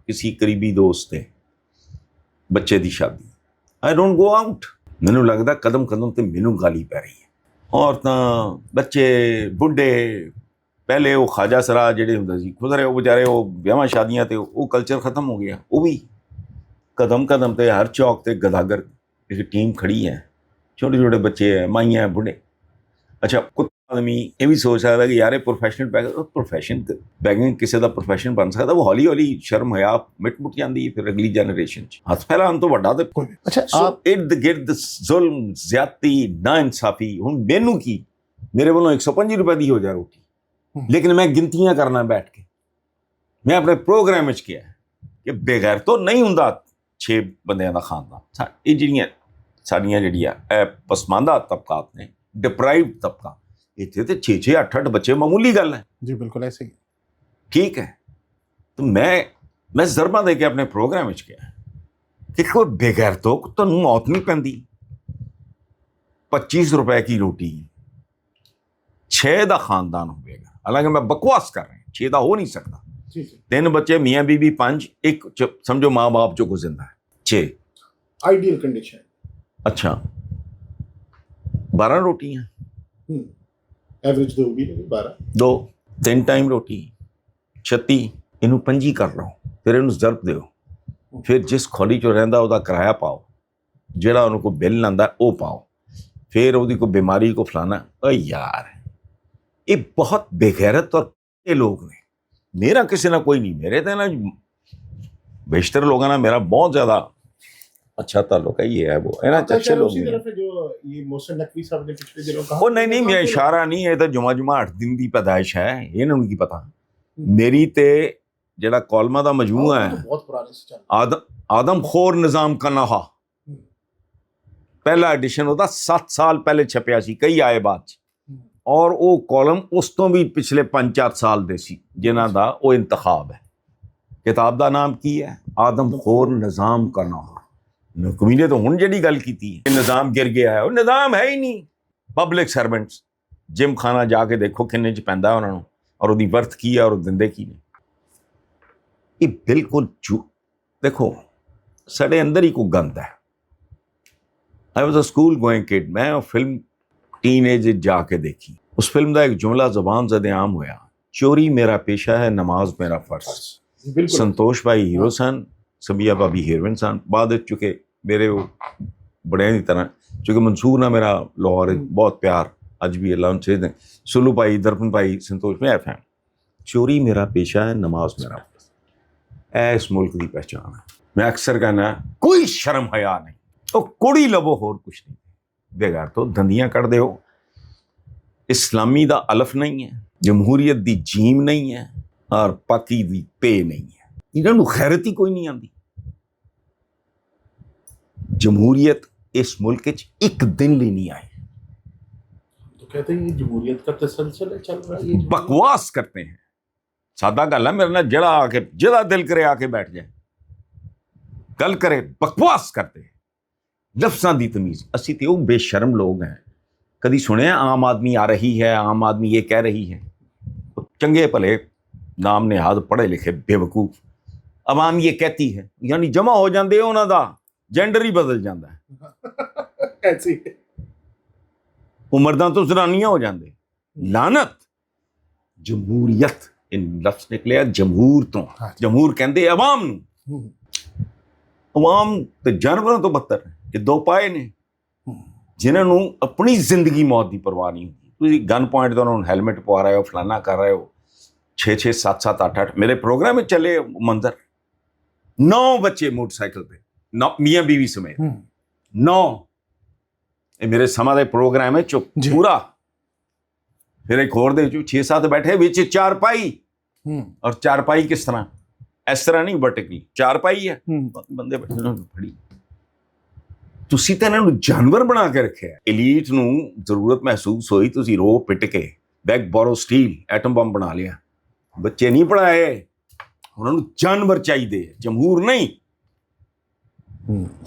کسی قریبی دوست دے بچے دی شادی آئی ڈونٹ گو آؤٹ. مینوں لگدا قدم قدم تے مینوں گالی پی رہی ہے. عورتاں بچے بڈھے پہلے وہ خواجہ سرا جڑے ہوندا سی گزرے وہ بیچارے وہ بیاواں شادیاں تے وہ کلچر ختم ہو گیا. وہ بھی قدم قدم تے ہر چوک تے گداگر ایک ٹیم کھڑی ہے, چھوٹے چھوٹے بچے ہیں, مائیاں ہیں, بڈھے. اچھا کتا آدمی یہ بھی سوچ سکتا کہ یار پروفیشنل پروفیشن بیگنگ کسی کا پروفیشن بن سکتا, وہ ہولی ہولی شرم حیا مٹ مٹ جاتی ہے پھر اگلی جنریشن ہاتھ پھیلان تو بڑا. اچھا آپ ارد گرد ظلم زیادتی نا انصافی. ہوں مینوں کی میرے والوں 125 روپے دی ہو جائے روٹی, لیکن میں گنتیاں کرنا بیٹھ کے. میں اپنے پروگرام کیا کہ بغیر تو نہیں ہوں 6 بندیاں دا خاندان. یہ جڑیاں ساڈیاں جڑیاں پسماندہ طبقات نے ڈپرائیوڈ طبقہ اتنے تو 6 8 بچے معمولی گل ہے. جی بالکل ایسے ہی ٹھیک ہے. تو میں ضربہ دے کے اپنے پروگرام کیا کہ کوئی بغیر تو تمہیں موت نہیں پیندی. 25 روپے کی روٹی 6 دا خاندان ہوئے گا. حالانکہ میں بکواس کر رہا ہوں, 6 دا ہو نہیں سکتا. 3 بچے میاں بیوی 5 ایک سمجھو ماں باپ جو کو زندہ ہے 6 آئیڈیل کنڈیشن. اچھا 12 روٹیاں ایوریج 2 بھی 12 3 ٹائم روٹی 36 ਇਹਨੂੰ 25 ਕਰ ਲਓ. ਫਿਰ ਇਹਨੂੰ ਜ਼ਰਬ ਦਿਓ. ਫਿਰ ਜਿਸ ਖੋਲੀ 'ਚੋਂ ਰਹਿੰਦਾ ਉਹਦਾ ਕਿਰਾਇਆ ਪਾਓ, ਜਿਹੜਾ ਉਹਨੂੰ ਕੋਈ ਬਿੱਲ ਆਉਂਦਾ ਉਹ ਪਾਓ. ਫਿਰ ਉਹਦੀ ਕੋਈ ਬਿਮਾਰੀ ਕੋ ਫਲਾਣਾ. ਓ ਯਾਰ ਇਹ ਬਹੁਤ ਬੇਗੈਰਤ ਔਰ ਇਹ ਲੋਕ ਨੇ. ਮੇਰਾ ਕਿਸੇ ਨਾਲ ਕੋਈ ਨਹੀਂ, ਮੇਰੇ ਤਾਂ ਨਾ بیشتر لوگوں نے میرا بہت زیادہ اچھا تعلق ہے. یہ ہے وہ ہے نا اچھے لوگ. وہ نہیں میں اشارہ نہیں ہے, تو جمعہ 8 دن کی پیدائش ہے, یہ نہیں ان کی پتا. میری تے جڑا کولما دا مجموعہ ہے آدم خور نظام کا نہا, پہلا ایڈیشن ہوتا 7 سال پہلے چھپیا سی, کئی آئے بعد. اور وہ کالم اس تو بھی پچھلے 5-4 سال دے سی جنہاں دا وہ انتخاب ہے. کتاب دا نام کی ہے آدم خور نظام کا نہا. کمینے تو ہن جڑی گل کیتی ہے نظام گر گیا ہے, وہ نظام ہے ہی نہیں. پبلک سرونٹس جم خانہ جا کے دیکھو کنے چ پیندا انہاں نوں, اور دی ورتھ کی ہے اور دندے کی نے. یہ بالکل دیکھو سڈے اندر ہی کوئی گند ہے. I was a school going kid. میں فلم ٹین ایج جا کے دیکھی. اس فلم دا ایک جملہ زبان زدے عام ہویا, چوری میرا پیشہ ہے نماز میرا فرض. ਸੰਤੋਸ਼ ਭਾਈ ਹੀਰੋ ਸਨ, ਸਮੀਆ ਭਾਬੀ ਹੀਰੋਇਨ ਸਨ. ਬਾਅਦ ਵਿੱਚ ਚੁੱਕੇ ਮੇਰੇ ਉਹ ਬੜਿਆਂ ਦੀ ਤਰ੍ਹਾਂ, ਚੁੱਕੇ ਮਨਸੂਰ ਨਾਲ ਮੇਰਾ ਲਾਹੌਰ ਬਹੁਤ ਪਿਆਰ ਅੱਜ ਵੀ ਅੱਲਾਹ ਨੂੰ ਚਾਹੀਦਾ. ਸੁਲੂ ਭਾਈ, ਦਰਪਨ ਭਾਈ, ਸੰਤੋਸ਼ ਮੈਂ ਐਫ. ਚੋਰੀ ਮੇਰਾ ਪੇਸ਼ਾ ਹੈ ਨਮਾਜ਼ ਮੇਰਾ ਫਰਜ਼. ਇਹ ਇਸ ਮੁਲਕ ਦੀ ਪਹਿਚਾਣ ਹੈ. ਮੈਂ ਅਕਸਰ ਕਹਿੰਦਾ ਕੋਈ ਸ਼ਰਮ حیا ਨਹੀਂ. ਉਹ ਕੁੜੀ ਲਵੋ ਹੋਰ ਕੁਛ ਨਹੀਂ, ਬੇਗੈਰ ਤੋਂ ਦੰਦੀਆਂ ਕੱਢਦੇ ਹੋ. ਇਸਲਾਮੀ ਦਾ ਅਲਫ ਨਹੀਂ ਹੈ, ਜਮਹੂਰੀਅਤ ਦੀ ਜੀਮ ਨਹੀਂ ਹੈ, اور پاکی دی پے نہیں ہے. انہوں نے خیرت ہی کوئی نہیں آتی. جمہوریت اس ملک ایک دن لی نہیں آئی. تو کہتے ہیں جمہوریت کا تسلسل چل رہا ہے. بکواس کرتے ہیں. سادہ گل ہے, میرے نال جڑا آ کے جڑا دل کرے آ کے بیٹھ جائے گل کرے. بکواس کرتے ہیں, لفظاں دی تمیز. اسی تے وہ بے شرم لوگ ہیں. کدی سنے عام آدمی آ رہی ہے, عام آدمی یہ کہہ رہی ہے. چنگے بھلے نام نہاد پڑھے لکھے بے وقوف عوام یہ کہتی ہے, یعنی جمع ہو جاندے انہاں دا جینڈر ہی بدل جاندا ہے. ایسی مرداں تو زنانیاں ہو جاندے. لعنت. جمہوریت ان لفظ نکلیا جمہور تو. جمہور کہندے عوام نو. عوام تے جانوراں تو بدتر ہے کہ 2 پائے نے جنہاں نو اپنی زندگی موت دی پرواہ نہیں ہوندی. تسی گن پوائنٹ تے انہاں نوں ہیلمٹ پوا رہے ہو, فلانا کر رہے ہو. 6 7 8 میرے پروگرام میں چلے منظر. 9 بچے موٹر سائیکل پہ, میاں بیوی سمیت 9. میرے سما دے پروگرام ہے چپ پورا. پھر ایک اور دے 6-7 بیٹھے بچ 4 پائی. اور 4 پائی کس طرح, اس طرح نہیں ورٹیکلی 4 پائی ہے, بندے پھڑی. تسی تے انہاں نوں جانور بنا کے رکھیا. ایلیٹ نوں ضرورت محسوس ہوئی, تسی رو پٹ کے beg borrow steal atom bomb بنا لیا. بچے نہیں پڑھائے, انہوں نے جانور چاہیے, جمہور نہیں.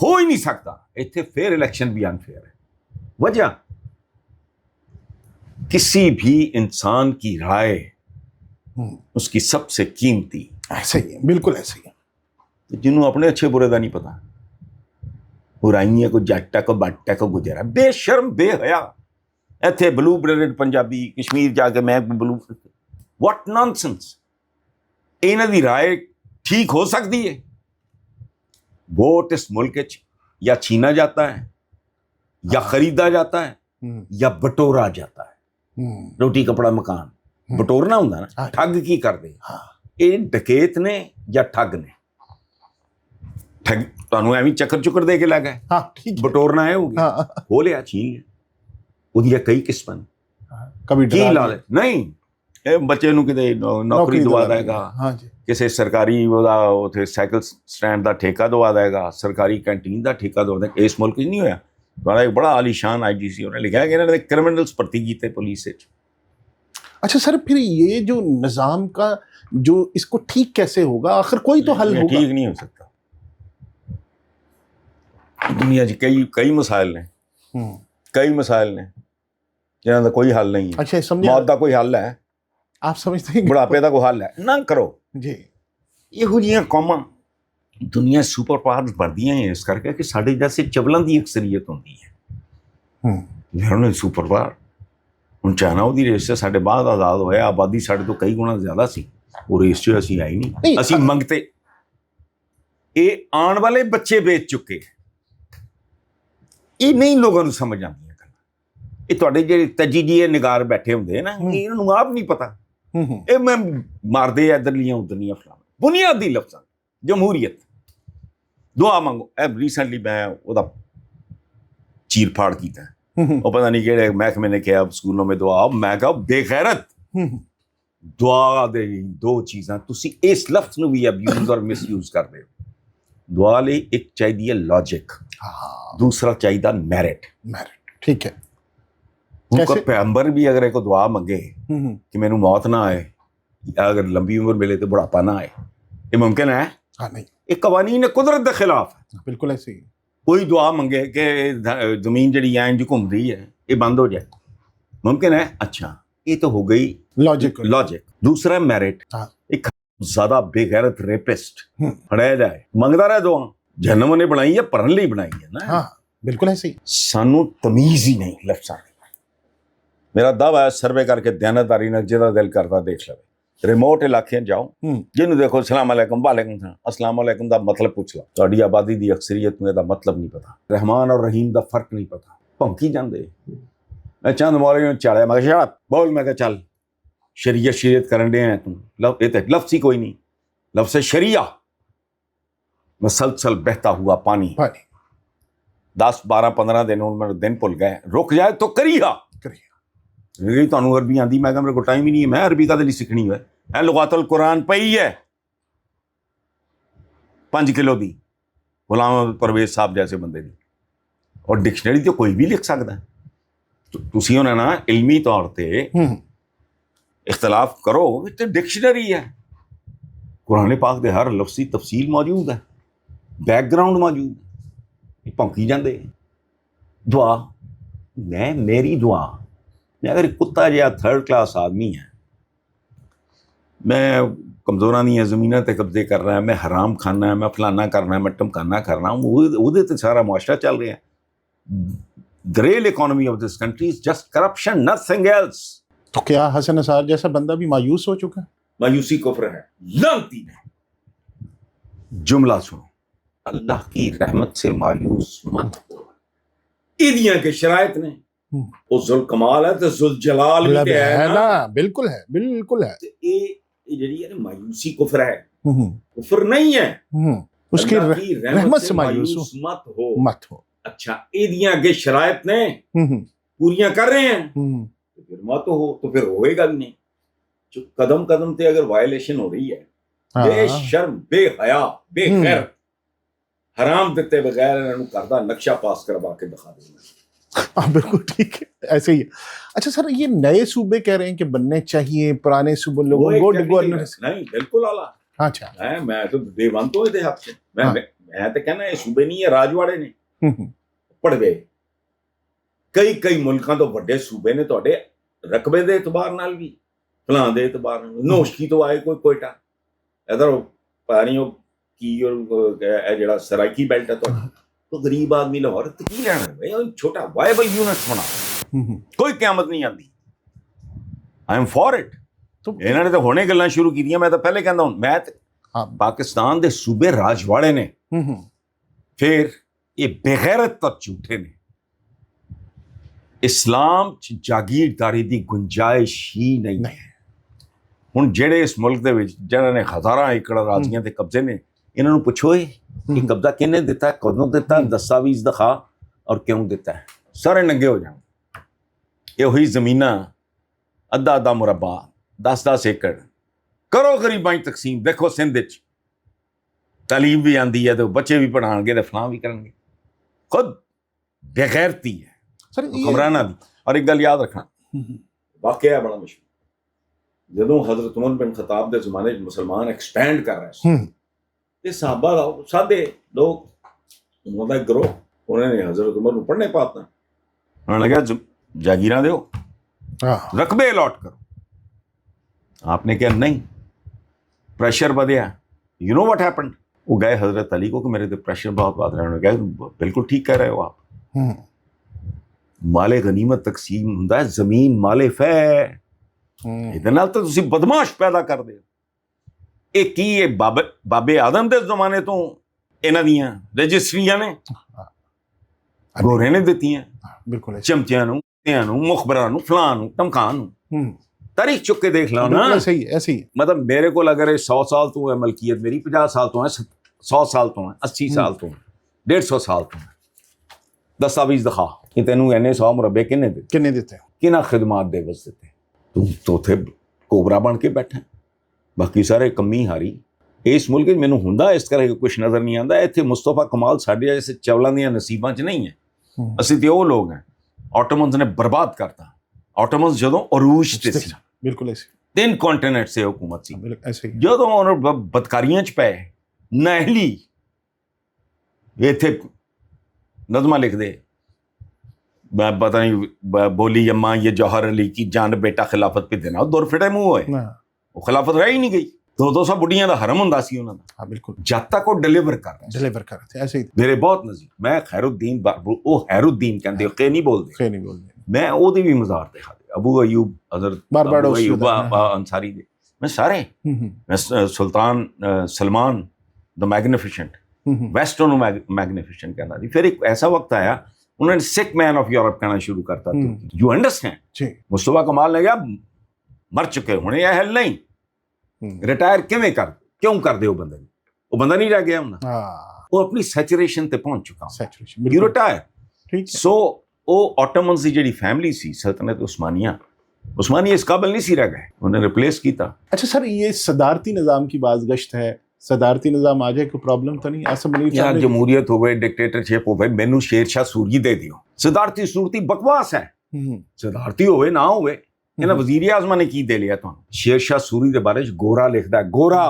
ہو ہی نہیں سکتا. اتنے پھر الیکشن بھی انفیئر ہے. وجہ کسی بھی انسان کی رائے اس کی سب سے قیمتی. ایسا ہی ہے, بالکل ایسا ہی ہے. جنہوں اپنے اچھے برے کا نہیں پتا, برائیاں کو جٹ ہے کو بٹ ہے کو گجر ہے, بے شرم بے حیا. ایتھے بلو بلڈ پنجابی کشمیر جا کے میں بلو, واٹ نان سینس. انہاں دی رائے ٹھیک ہو سکتی ہے؟ ووٹ اس ملک یا چھینا جاتا ہے یا خریدا جاتا ہے یا بٹورا جاتا ہے. روٹی کپڑا مکان بٹورنا ہوں نا, ٹھگ کی کر دے. یہ ڈکیت نے یا ٹھگ نے؟ ٹھگ تانوں ایویں چکر چکر دے کے لے گئے, بٹورنا ہے ہو گیا, ہو لیا چھین لیا. وہ کئی قسم کبھی کی لالچ نہیں, بچے نو کتے نوکری دوا دے گا, کسی سرکاری سائیکل سٹینڈ دا ٹھیکہ دوا دے گا, سرکاری کینٹین دا ٹھیکہ دوا دے گا. اس ملک نہیں ہویا. ایک بڑا عالی شان آئی جی سی انہیں لکھا کہ انہوں نے کرمنلز بھرتی کیتے پولیس. اچھا سر, پھر یہ جو نظام کا جو اس کو ٹھیک کیسے ہوگا؟ آخر کوئی تو حل ہوگا. ٹھیک نہیں ہو سکتا. دنیا جی کئی مسائل نے, کئی مسائل نے جنہوں کا کوئی حل نہیں ہے. اچھا, موت کا کوئی حل ہے؟ آپ سمجھتے ہیں بڑھاپے کا کوئی حل ہے؟ نہ کرو جی. یہو جہاں قوماں دنیا سپر پاور بڑھدیاں ہیں اس کر کے کہ ساڈے جیسے چبلاں دی اکثریت ہوندی ہے. انہوں نے سپر پاور ہوں چائنا وہ ریس سے ساڈے بعد آزاد ہویا, آبادی ساڈے تو کئی گنا زیادہ سی, وہ ریس چ اسی آئی نہیں. اسی منگتے یہ آن والے بچے بیچ چکے, یہ نہیں لوگوں کو سمجھ آتی. یہ تھوڑے جی تجی جی نگار بیٹھے ہوندے نا, انہوں آپ نہیں پتا. یہ میں ماردے ادھر لیاں ادھر لیاں فلاں بنیادی لفظ. جمہوریت دعا مانگو. ریسنٹلی میں وہ چیر پھاڑ کیتا ہے, وہ پتہ نہیں کہڑے محکمے نے کیا سکولوں میں دعا. میں کہا بے غیرت, دعا دے دو چیزاں تسی اس لفظ نو بھی ابیوز اور مس یوز کر دے. دعا لے ایک چاہیے لاجک, دوسرا چاہیے میرٹ. ٹھیک ہے. ان کا پیغمبر بھی اگر ایک دعا منگے کہ مینوں موت نہ آئے, اگر لمبی عمر ملے تو بڑھاپا نہ آئے, یہ ممکن ہے؟ نہیں. یہ قوانین قدرت کے خلاف ہے. بالکل ایسے ہی. کوئی دعا منگے کہ زمین جڑی ہے جو گھوم رہی ہے یہ بند ہو جائے, ممکن ہے؟ اچھا, یہ تو ہو گئی لاجک. دوسرا میرٹ. ایک زیادہ بے غیرت ریپسٹ پڑھایا جائے, منگتا رہے دعا. جہنم نے بنائی ہے پڑھن لئی بنائی ہے نا. بالکل ایسے ہی. سانو تمیز ہی نہیں لفظاں. میرا دعویٰ ہے سروے کر کے دیانتداری نے جہاں دل کرتا دیکھ لو. ریموٹ علاقے جاؤ, جنہوں دیکھو السلام علیکم وعلیکم السلام, السلام علیکم دا مطلب پوچھ لو. تہاڈی آبادی دی اکثریت نوں دا مطلب نہیں پتا, رحمان اور رحیم دا فرق نہیں پتا, بھونکی جاندے. میں چند مولویوں چاڑیا, میں کہا بول, میں کہا چل شریعت کرن دے ہیں تم. یہ تے لفظ ہی کوئی نہیں. لفظ شریعہ مسلسل بہتا ہوا پانی. 10 12 15 دن بھول گئے, رک جائے تو کریگا. تمہیں عربی آتی, میں میرے کو ٹائم ہی نہیں ہے, میں عربی کا لیے سیکھنی ہے. لغات القرآن پئی ہے 5 کلو دی, غلام پرویز صاحب جیسے بندے دی, اور ڈکشنری تو کوئی بھی لکھ سکتا ہے. تسی ہونا نا علمی طور پہ اختلاف کرو, تو ڈکشنری ہے. قرآن پاک دے ہر لفظی تفصیل موجود ہے, بیک گراؤنڈ موجود ہے. پونکی جاندے. دعا میری دعا, میں اگر کتا جہا 3rd کلاس آدمی ہے, میں کمزوراں دی زمیناں تے قبضے کر رہا ہے, میں حرام کھانا ہے, میں فلانا کرنا ہے, میں ٹمکانا کرنا ہوں, وہ تے سارا معاشرہ چل رہا ہے. The real economy of this country is just corruption, nothing else. تو کیا حسن نثار جیسا بندہ بھی مایوس ہو چکا ہے؟ مایوسی کفر ہے. لعنتی ہے. جملہ سنو, اللہ کی رحمت سے مایوس مت ہو. ایدیاں کے شرائط نے, وہ ذل کمال ہے تو ذل جلال بھی ہے نا. بالکل ہے, بالکل ہے. یہ جڑی ہے مایوسی کفر ہے, کفر نہیں ہے. اس کی رحمت سے مایوس مت ہو. اچھا, ایدیاں کے شرائط نے پوریاں کر رہے ہیں تو پھر مت ہو, تو پھر ہوئے گا بھی نہیں. جو قدم قدم تے اگر وائلیشن ہو رہی ہے, بے شرم بے حیا بے خیر, حرام دیتے بغیر انہوں کردہ نقشہ پاس کروا کے دکھا دینا. بالکل ٹھیک ہے, ایسے ہی ہے. اچھا سر, یہ نئے صوبے کہہ رہے ہیں کہ بننے چاہیے, پرانے صوبے لوگوں گڈ گورننس. نہیں بالکل اعلیٰ. اچھا, میں تو دیوانت ہوں اتحاد سے. میں تو کہنا یہ صوبے نہیں ہے, راجواڑے نے پڑھ گئے. کئی ملکاں تو بڑے صوبے نے تھوڑے ਰਕਬੇ ਦੇ ਇਤਬਾਰ ਨਾਲ ਵੀ, ਫਲਾਂ ਦੇ ਇਤਬਾਰ ਨਾਲ, ਨੋਸ਼ਕੀ ਤੋਂ ਆਏ ਕੋਈ ਕੋਇਟਾ, ਇਧਰ ਪਤਾ ਨਹੀਂ ਉਹ ਕੀ ਇਹ ਜਿਹੜਾ ਸਰਾਇਕੀ ਬੈਲਟ ਹੈ ਤੁਹਾਡਾ, ਉਹ ਗਰੀਬ ਆਦਮੀ ਲਾਹੌਰ ਤੇ ਕੀ ਲੈਣਾ ਹੈ, ਉਹ ਛੋਟਾ ਵਾਇਬਲ ਯੂਨਿਟ ਬਣਾ, ਕੋਈ ਕਿਆਮਤ ਨਹੀਂ ਆਉਂਦੀ। I am for it. ਇਹਨਾਂ ਨੇ ਤਾਂ ਹੁਣੇ ਗੱਲਾਂ ਸ਼ੁਰੂ ਕੀਤੀਆਂ, ਮੈਂ ਤਾਂ ਪਹਿਲੇ ਕਹਿੰਦਾ ਹੁਣ ਮੈਂ ਪਾਕਿਸਤਾਨ ਦੇ ਸੂਬੇ ਰਾਜਵਾੜੇ ਨੇ, ਫਿਰ ਇਹ ਬੇਗੈਰਤ ਤੱਕ ਝੂਠੇ ਨੇ। ਇਸਲਾਮ 'ਚ ਜਾਗੀਰਦਾਰੀ ਦੀ ਗੁੰਜਾਇਸ਼ ਹੀ ਨਹੀਂ ਹੈ। ਹੁਣ ਜਿਹੜੇ ਇਸ ਮੁਲਕ ਦੇ ਵਿੱਚ ਜਿਹਨਾਂ ਨੇ ਹਜ਼ਾਰਾਂ ਏਕੜ ਰਾਜੀਆਂ ਦੇ ਕਬਜ਼ੇ ਨੇ, ਇਹਨਾਂ ਨੂੰ ਪੁੱਛੋ ਇਹ ਕਬਜ਼ਾ ਕਿਹਨੇ ਦਿੱਤਾ, ਕਦੋਂ ਦਿੱਤਾ, ਦਸਤਾਵੇਜ਼ ਦਿਖਾ ਔਰ ਕਿਉਂ ਦਿੱਤਾ ਹੈ, ਸਾਰੇ ਨੰਗੇ ਹੋ ਜਾਣ। ਇਹ ਉਹੀ ਜ਼ਮੀਨਾਂ ਅੱਧਾ ਅੱਧਾ ਮੁਰੱਬਾ 10-10 ਏਕੜ ਕਰੋ ਗਰੀਬਾਂ 'ਚ ਤਕਸੀਮ। ਦੇਖੋ ਸਿੰਧ 'ਚ ਤਾਲੀਮ ਵੀ ਆਉਂਦੀ ਹੈ ਤੇ ਬੱਚੇ ਵੀ ਪੜ੍ਹਾਉਣਗੇ ਤੇ ਫਲਾਂ ਵੀ ਕਰਨਗੇ। ਖੁਦ ਬੇਗੈਰਤੀ ਹੈ ਹੁਕਮਰਾਨਾਂ ਦੀ। ਔਰ ਇੱਕ ਗੱਲ ਯਾਦ ਰੱਖਣਾ, ਵਾਕਿਆ ਬੜਾ ਮਸ਼ਹੂਰ, ਜਦੋਂ ਹਜ਼ਰਤ ਉਮਰ ਬਿਨ ਖਤਾਬ ਦੇ ਜ਼ਮਾਨੇ 'ਚ ਮੁਸਲਮਾਨ ਐਕਸਪੈਂਡ ਕਰ ਰਹੇ ਸੀ ਤੇ ਸਾਹਬਾ ਦਾ ਸਾਦੇ ਲੋਕ, ਉਹਨਾਂ ਦਾ ਗਰੋਹ, ਉਹਨਾਂ ਨੇ ਹਜ਼ਰਤ ਉਮਰ ਨੂੰ ਪੜ੍ਹਨੇ ਪਾਤਾ। ਉਹਨਾਂ ਨੇ ਕਿਹਾ ਜਾਗੀਰਾਂ ਦਿਓ, ਰਕਬੇ ਅਲਾਟ ਕਰੋ। आपने कहा नहीं, प्रेशर बढ़िया। यू नो व्हाट हैपेंड, वो गए हजरत अली को कि मेरे तो प्रेशर बहुत बढ़ रहा है। उन्होंने कहा बिल्कुल ठीक कह रहे हो आप, माले गनीमत तकसीम ਹੁੰਦਾ ਹੈ, ਜ਼ਮੀਨ ਮਾਲੇ ਫੈ। ਇਹਦੇ ਨਾਲ ਤਾਂ ਤੁਸੀਂ ਬਦਮਾਸ਼ ਪੈਦਾ ਕਰਦੇ ਹੋ। ਇਹ ਕੀ ਇਹ ਬਾਬੇ ਆਦਮ ਦੇ ਜ਼ਮਾਨੇ ਤੋਂ ਇਹਨਾਂ ਦੀਆਂ ਰਜਿਸਟਰੀਆਂ ਨੇ, ਗੋਰੇ ਨੇ ਦਿੱਤੀਆਂ ਬਿਲਕੁਲ, ਚਮਚਿਆਂ ਨੂੰ, ਮੁਖਬਰਾਂ ਨੂੰ, ਫਲਾਂ ਨੂੰ, ਧਮਕਾਂ ਨੂੰ। ਤਾਰੀਖ ਚੁੱਕ ਕੇ ਦੇਖ ਲਓ ਨਾ। ਸਹੀ ਐਸੀ ਮਤਲਬ ਮੇਰੇ ਕੋਲ ਅਗਰ ਇਹ 100 ਸਾਲ ਤੋਂ ਹੈ ਮਲਕੀਅਤ, ਮੇਰੀ 50 ਸਾਲ ਤੋਂ ਹੈ, 100 ਸਾਲ ਤੋਂ ਹੈ, 80 ਸਾਲ ਤੋਂ ਹੈ, 150 ਸਾਲ ਤੋਂ ਹੈ, ਦਸਤਾਵੇਜ਼ ਦਿਖਾ ਕਿ ਤੈਨੂੰ ਇੰਨੇ 100 ਮੁਰੱਬੇ ਕਿੰਨੇ ਦਿੱਤੇ, ਕਿਹਨਾਂ ਖਿਦਮਾਤ ਦੇ ਵਸ ਦਿੱਤੇ। ਤੂੰ ਤਾਂ ਉੱਥੇ ਕੋਬਰਾ ਬਣ ਕੇ ਬੈਠਾ, ਬਾਕੀ ਸਾਰੇ ਕੰਮੀ ਹਾਰੀ। ਇਸ ਮੁਲਕ ਵਿੱਚ ਮੈਨੂੰ ਹੁੰਦਾ ਇਸ ਤਰ੍ਹਾਂ ਕੁਛ ਨਜ਼ਰ ਨਹੀਂ ਆਉਂਦਾ। ਇੱਥੇ ਮੁਸਤਫਾ ਕਮਾਲ ਸਾਡੇ ਜੈਸੇ ਚਵਲਾਂ ਦੀਆਂ ਨਸੀਬਾਂ 'ਚ ਨਹੀਂ ਹੈ। ਅਸੀਂ ਤੇ ਉਹ ਲੋਕ ਹਾਂ, ਆਟੋਮਨਸ ਨੇ ਬਰਬਾਦ ਕਰਤਾ। ਆਟੋਮਨਸ ਜਦੋਂ ਅਰੂਜ ਤੇ ਸੀ, ਬਿਲਕੁਲ ਐਸੇ 3 ਕੰਟੀਨੈਂਟ ਸੇ ਹੁਕੂਮਤ ਸੀ। ਜਦੋਂ ਉਹਨਾਂ ਬਦਕਾਰੀਆਂ 'ਚ ਪਏ, ਨਹਿਲੀ ਇੱਥੇ ਨਜ਼ਮਾਂ ਲਿਖਦੇ, ਮੈਂ ਪਤਾ ਨਹੀਂ ਬੋਲੀ ਅੰਮਾ ਇਹ ਜੌਹਰ ਅਲੀ ਕੀ ਜਾਨ ਬੇਟਾ ਖਿਲਾਫਤ ਪੇ ਦੇਣਾ, ਦੁਰ ਫਿਟੇ ਮੂੰਹ ਹੋਏ। ਉਹ ਖਿਲਾਫਤ ਰਹਿ ਹੀ ਨਹੀਂ ਗਈ। 200 ਬੁੱਢੀਆਂ ਦਾ ਹਰਮ ਹੁੰਦਾ ਸੀ ਉਹਨਾਂ ਦਾ। ਹਾਂ ਬਿਲਕੁਲ, ਜਦ ਤੱਕ ਉਹ ਡਿਲੀਵਰ ਕਰ ਰਹੇ ਐਸੇ ਹੀ। ਮੇਰੇ ਬਹੁਤ ਨਜ਼ਦੀਕ, ਮੈਂ ਖੈਰੁদ্ਦੀਨ, ਉਹ ਹੈਰੁদ্ਦੀਨ ਕਹਿੰਦੇ, ਉਹ ਨਹੀਂ ਬੋਲਦੇ, ਮੈਂ ਉਹਦੀ ਵੀ ਮਜ਼ਾਰ ਤੇ ਖਾ ਅਬੂ ਅਯੂਬ ਹਜ਼ਰਤ ਅੰਸਾਰੀ ਦੇ, ਮੈਂ ਸਾਰੇ, ਮੈਂ ਸੁਲਤਾਨ ਸਲਮਾਨ ਦ ਮੈਗਨੀਫੀਸ਼ੈਂਟ, ਵੈਸਟ ਨੂੰ ਮੈਗਨੀਫੀਸ਼ੈਂਟ ਕਹਿੰਦਾ ਸੀ। ਫਿਰ ਇੱਕ ਐਸਾ ਵਕਤ ਆਇਆ ਉਹਨਾਂ ਨੇ ਸਿੱਖ ਮੈਨ ਆਫ ਯੂਰਪ ਕਹਿਣਾ ਸ਼ੁਰੂ ਕਰਤਾ। ਯੂ ਅੰਡਰਸਟੈਂਡ, ਮੁਸਤਫਾ ਕਮਾਲ ਨੇ ਕਿਹਾ ਮਰ ਚੁੱਕੇ ਹੁਣ ਇਹ ਹੱਲ ਨਹੀਂ, ਰਿਟਾਇਰ ਕਿਉਂ ਕਰਦੇ ਹੋ ਬੰਦੇ ਨੂੰ? ਉਹ ਬੰਦਾ ਨਹੀਂ ਰਹਿ ਗਿਆ ਹੁਣ, ਉਹ ਆਪਣੀ ਸੈਚੁਰੇਸ਼ਨ ਤੇ ਪਹੁੰਚ ਚੁੱਕਾ। You retire. ਸੋ ਉਹ ਆਟੋਮਨਸ ਦੀ ਜਿਹੜੀ ਫੈਮਿਲੀ ਸੀ, ਸਲਤਨਤ ਉस्मानी इस काबिल नहीं सी रह गए, उन्हें रिप्लेस किया। अच्छा सर, ये सदारती निज़ाम की बाज़गश्त है, सदारती निज़ाम आ जाए कोई प्रॉब्लम तो नहीं? आसम मुनीर साहब, जमहूरियत हो गई, डिक्टेटरशिप हो गई, मैनू शेरशाह सूरी दे दियो। सदारती सूरती बकवास है। सदारती होवे ना होवे, इन्हां वज़ीर आज़म ने की दे लिया तुहानूं? शेरशाह सूरी दे बारे च गोरा लिखदा है, गोरा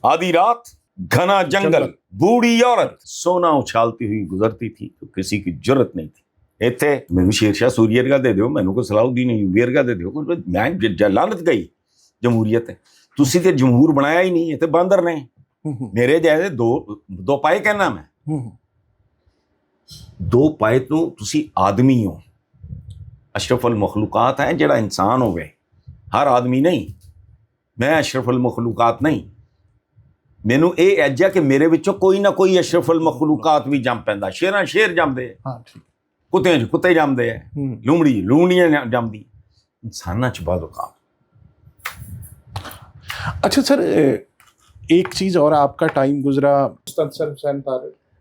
आधी रात घना जंगल, बूढ़ी औरत सोना उछालती हुई गुजरती थी तो किसी की जुर्रत नहीं थी। ਇੱਥੇ ਮੈਨੂੰ ਸ਼ੇਰਸ਼ਾਹ ਸੂਰੀ ਵਰਗਾ ਦੇ ਦਿਓ, ਮੈਨੂੰ ਕੋਈ ਸਲਾਉਦੀਨ ਅਯੂਬੀ ਵਰਗਾ ਦੇ ਦਿਓ। ਮੈਂ ਲਾਨਤ ਗਈ ਜਮਹੂਰੀਅਤ। ਤੁਸੀਂ ਤੇ ਜਮਹੂਰ ਬਣਾਇਆ ਹੀ ਨਹੀਂ, ਇਹ ਤੇ ਬਾਂਦਰ ਨੇ। ਮੇਰੇ ਜੈਸੇ ਦੋ ਪਾਏ ਕਹਿਣਾ ਮੈਂ, 2 ਪਾਏ ਤੋਂ ਤੁਸੀਂ ਆਦਮੀ ਹੋ। ਅਸ਼ਰਫ ਅਲ ਮਖਲੂਕਾਤ ਹੈ ਜਿਹੜਾ ਇਨਸਾਨ ਹੋਵੇ, ਹਰ ਆਦਮੀ ਨਹੀਂ। ਮੈਂ ਅਸ਼ਰਫ ਅਲ ਮਖਲੂਕਾਤ ਨਹੀਂ। ਮੈਨੂੰ ਇਹ ਐਜਾ ਕਿ ਮੇਰੇ ਵਿੱਚੋਂ ਕੋਈ ਨਾ ਕੋਈ ਅਸ਼ਰਫ ਅਲ ਮਖਲੂਕਾਤ ਵੀ ਜੰਮ ਪੈਂਦਾ। ਸ਼ੇਰਾਂ ਸ਼ੇਰ ਜੰਮਦੇ, ਕੁੱਤਿਆਂ 'ਚ ਕੁੱਤੇ ਜੰਮਦੇ ਹੈ, ਲੂਮੜੀਆਂ ਜੰਮਦੀ, ਇਨਸਾਨਾਂ 'ਚ ਬਹੁਤ ਔਕਾਤ। अच्छा सर, एक चीज़ और, आपका टाइम गुजरा,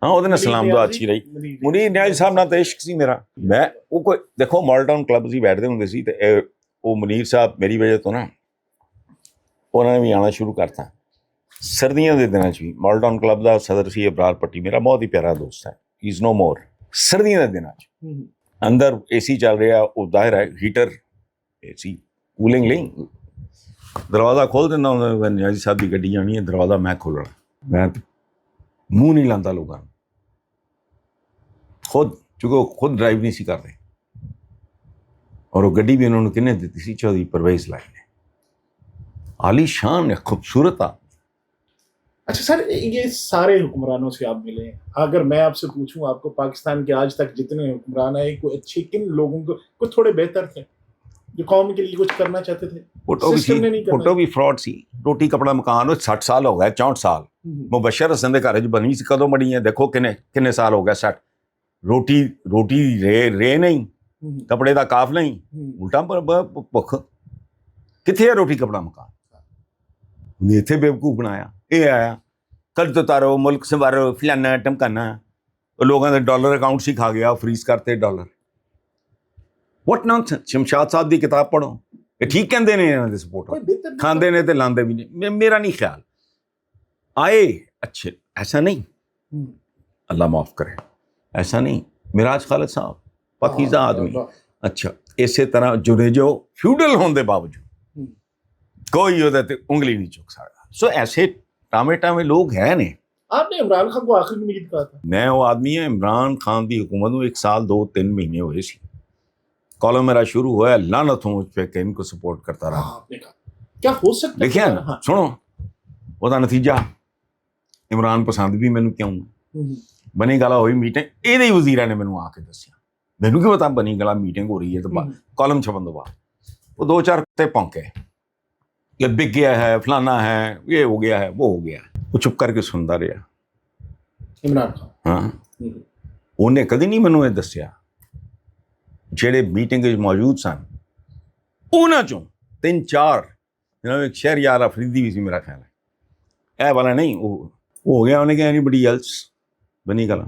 हाँ ਉਹਦੇ ਨਾਲ ਸਲਾਮ ਦੁਆ ਅੱਛੀ ਰਹੀ। ਮੁਨੀਰ ਨਿਆਜ਼ ਸਾਹਿਬ ਨਾਲ ਤਾਂ ਇਸ਼ਕ ਸੀ ਮੇਰਾ। ਮੈਂ ਉਹ ਕੋਈ ਦੇਖੋ ਮਾਲ ਟਾਊਨ ਕਲੱਬ ਸੀ, ਬੈਠਦੇ ਹੁੰਦੇ ਸੀ, ਤੇ ਉਹ ਮੁਨੀਰ ਸਾਹਿਬ ਮੇਰੀ ਵਜ੍ਹਾ ਤੋਂ ਨਾ ਉਹਨਾਂ ਨੇ ਵੀ ਆਉਣਾ ਸ਼ੁਰੂ ਕਰਤਾ। ਸਰਦੀਆਂ ਦੇ ਦਿਨਾਂ 'ਚ ਵੀ ਮਾਲ ਟਾਊਨ ਕਲੱਬ ਦਾ ਸਦਰ ਸੀ ਅਬਰਾਰ ਪੱਟੀ, ਮੇਰਾ ਬਹੁਤ ਹੀ ਪਿਆਰਾ ਦੋਸਤ ਹੈ, ਹੀ ਇਜ਼ ਨੋ ਮੋਰ। ਸਰਦੀਆਂ ਦੇ ਦਿਨਾਂ 'ਚ ਅੰਦਰ ਏਸੀ ਚੱਲ ਰਿਹਾ, ਉਹ ਜ਼ਾਹਿਰ ਹੈ ਹੀਟਰ, ਏਸੀ ਕੂਲਿੰਗ ਲਈ ਦਰਵਾਜ਼ਾ ਖੋਲ ਦਿੰਦਾ ਹੁੰਦਾ। ਨਿਆਜ਼ੀ ਸਾਹਿਬ ਦੀ ਗੱਡੀ ਆਉਣੀ ਹੈ, ਦਰਵਾਜ਼ਾ ਮੈਂ ਖੋਲ੍ਹਣਾ। ਮੈਂ ਮੂੰਹ ਨਹੀਂ ਲਾਉਂਦਾ ਲੋਕਾਂ ਨੂੰ, ਖੁਦ, ਕਿਉਂਕਿ ਉਹ ਖੁਦ ਡਰਾਈਵ ਨਹੀਂ ਸੀ ਕਰਦੇ। اور وہ گڈی بھی انہوں نے کنے دیتی سی؟ چودھری پرویز لائی نے. عالی شان ہے, خوبصورت آپ. اچھا سر, یہ سارے حکمرانوں سے آپ ملے ہیں, اگر میں آپ سے پوچھوں آپ کو پاکستان کے آج تک جتنے حکمران ہیں کوئی اچھے کن لوگوں کو, کوئی تھوڑے بہتر تھے جو قوم کے لیے کچھ کرنا چاہتے تھے؟ فوٹو بھی فراڈ سی. روٹی کپڑا مکان 60 سال ہو گئے, 64 سال. مبشر حسن دے گھر بنی سی کدوں بنی ہے, دیکھو کنے سال ہو گئے 60. روٹی رے نہیں, کپڑے دا کاف نہیں, الٹا بھوک کتنے ہے روٹی کپڑا مکان. انہیں اتنے بیوقوف بنایا. یہ آیا قرض اتارو, ملک سنوارو, فلانا ٹمکانا, لوگوں نے ڈالر اکاؤنٹ سی کھا گیا, فریز کرتے ڈالر. What nonsense. شمشاد صاحب دی کتاب پڑھو, یہ ٹھیک کہندے نے انہاں دے سپورٹر, کھاندے نے تے لاندے بھی نہیں. میرا نہیں خیال آئے اچھے, ایسا نہیں, اللہ معاف کرے, ایسا نہیں. معراج خالد صاحب پاکیزہ آدمی. اچھا اسی طرح جو فیوڈل ہون دے باوجود کوئی وہ انگلی نہیں چک سکتا. سو ایسے ٹامے لوگ ہیں نے. آپ نے عمران خان کو آخری میں کہا تھا, میں وہ آدمی ہے عمران خان دی حکومت میں 1 سال 2-3 مہینے ہوئے سی, کالم میرا شروع ہوا ہے لعنت ہوں اس پہ کہ ان کو سپورٹ کرتا رہا. کیا ہو سکتا ہے؟ دیکھیں نا, سنو وہ نتیجہ عمران پسند بھی مینوں کیوں بنی گلا ہوئی میٹنگ یہ وزیرا نے مینوں آ کے دسیا. مینوں کی پتا بنی گلا میٹنگ ہو رہی ہے, تو کالم چھپن دو بعد وہ 2-4 کتے پونکے کہ بک گیا ہے, فلانا ہے, یہ ہو گیا ہے, وہ ہو گیا ہے. وہ چپ کر کے سنتا رہا عمران خان. ہاں انہیں کدی نہیں مینوں یہ دسیا. جہے میٹنگ موجود سن انہاں چوں 3-4 ایک شہریار افریدی بھی سی میرا خیال ہے, اے والا نہیں, وہ ہو گیا. انہیں کہا اینی بڑی ایلس بنی گلا.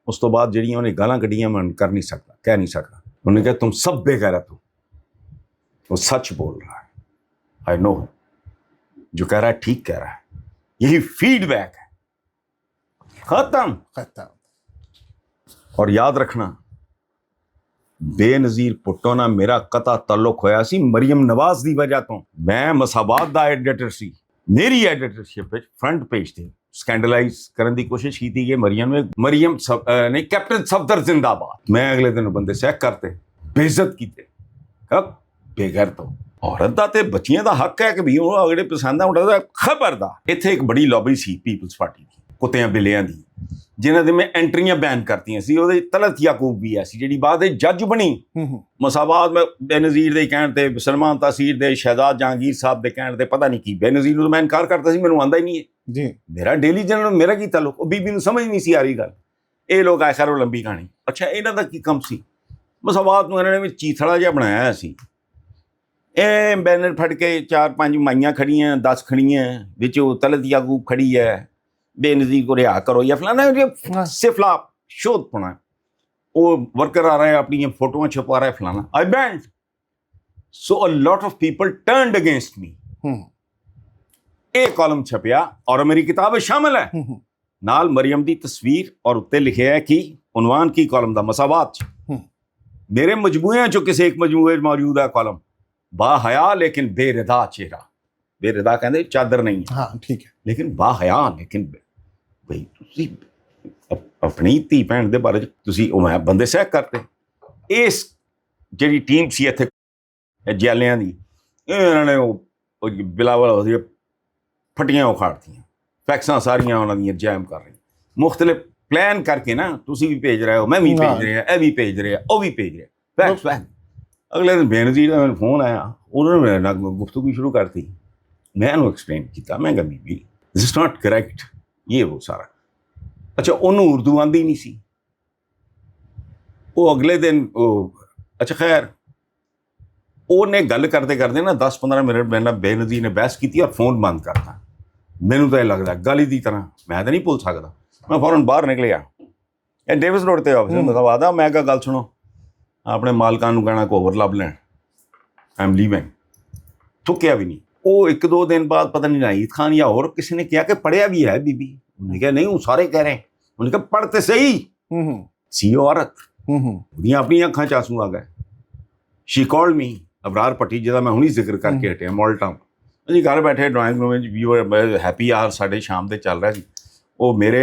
اس تو بعد جہاں انہیں گالاں کڈیاں میں کر نہیں سکتا, کہہ نہیں سکتا. انہوں نے کہا تم سب بے غیرت ہو. وہ سچ بول رہا ہے, آئی نو, جو کہہ رہا ہے ٹھیک کہہ رہا ہے. یہی فیڈ بیک ہے. ختم. اور یاد رکھنا بے نظیر پٹو نہ میرا قطع تعلق ہویا سی مریم نواز دی وجہ تو. میں مساوات دا ایڈیٹر سی, میری ایڈیٹرشپ فرنٹ پیج تے سکینڈلائز کرن دی کوشش کی تھی کہ مریم نہیں کیپٹن صفدر زندہ باد. میں اگلے دن بندے سیک کرتے بے عزت کیتے. کب بے غیرت ہو. عورت دا تے بچیاں دا حق ہے کہ بھی وہ اگلے پسند ہے خبردار. اتنے ایک بڑی لابی سی پیپلز پارٹی دی کتیاں بلیاں دی جنہاں دے میں انٹریاں بین کرتی سی. وہ طلعت یعقوب بھی ایسی جیڑی بعد جج بنی مساوات میں بے نظیر دے کہن تے سلمان تاثیر دے شہزاد جہانگیر صاحب دے کہن تے پتہ نہیں کی بے نظیر نوں میں انکار کرتا سی, مینوں آندا ہی نہیں ہے جی. میرا ڈیلی جنرل میرا کی تعلق, وہ بی بی نوں سمجھ نہیں سی آ رہی گل. اے لوگ آئے خیر وہ لمبی کہانی. اچھا انہاں دا کی کم سی مساوات نوں انہاں نے چیتھڑا جہا بنایا سی. اے بینر پھٹ کے 4-5 مائیاں کھڑی ہیں, 10 کھڑی ہیں, وچ طلعت یعقوب کھڑی ہے, بے نظیر کو رہا کرو یا فلانا سفلا شوت پنا. وہ ورکر آ رہا ہے اپنی فوٹویں چھپا رہا ہے فلانا. I banned. So a lot of people turned against me. ایک کالم چھپیا اور میری کتاب شامل ہے نال مریم دی تصویر اور اتنے لکھے ہے کہ عنوان کی کالم دا مساوات. میرے مجموعے جو کسی ایک مجموعے موجود ہے کالم با حیا لیکن بے ردا چہرہ. بے ردا کہندے چادر نہیں ہے, ہاں ٹھیک ہے, لیکن با حیا لیکن بھائی تسی اپنی دھی بھن دے بارے تسی میں بندے سیک کرتے. اس جڑی ٹیم سی اتنے جیلیاں دی انہوں نے بلاول پھٹیاں اکھاڑتی ہیں, فیکساں ساریاں انہوں نے جیم کر رہی مختلف پلان کر کے نا. تسی بھی بھیج رہے ہو, میں بھی بھیج رہے ہیں, اے بھی بھیج رہے ہیں, وہ بھی بھیج رہے ہیں, فیکس. اگلے دن بے نظیر کا فون آیا, انہوں نے گفتگو شروع کرتی. میں انہوں ایکسپلین کیتا, میں کہا بی دس از ناٹ کریکٹ, یہ وہ سارا. اچھا انہوں اردو آندی نہیں سی. وہ اگلے دن اچھا خیر انہیں گل کرتے کرتے نا 10-15 منٹ میں بے نظیر نے بحث کی اور فون بند کرتا. مینوں تو یہ لگتا گل ہی دی طرح میں تو نہیں بھول سکتا. میں فوراً باہر نکلیا, ڈیوس روڈ تے آفس میں آتا. میں کہا گل سنو, اپنے مالکان نوں کہنا کو اور لب لین, آئی ایم لیونگ. تھکیا بھی نہیں. وہ 1-2 دن بعد پتہ نہیں ناہید خان یا اور کسی نے کیا کہ پڑھیا بھی ہے بی بی. انہوں نے کہا نہیں وہ سارے کہہ رہے ہیں. انہوں نے کہا پڑھتے صحیح سی عورت اپنی اکھاں چاسو آ گئے. شی کالڈ می ابرار پٹی جہاں میں ہونی ذکر کر کے ہٹیا مالٹا. جی گھر بیٹھے ڈرائنگ روم ہیپی آور ساڈے شام دے چل رہا سی. ਉਹ ਮੇਰੇ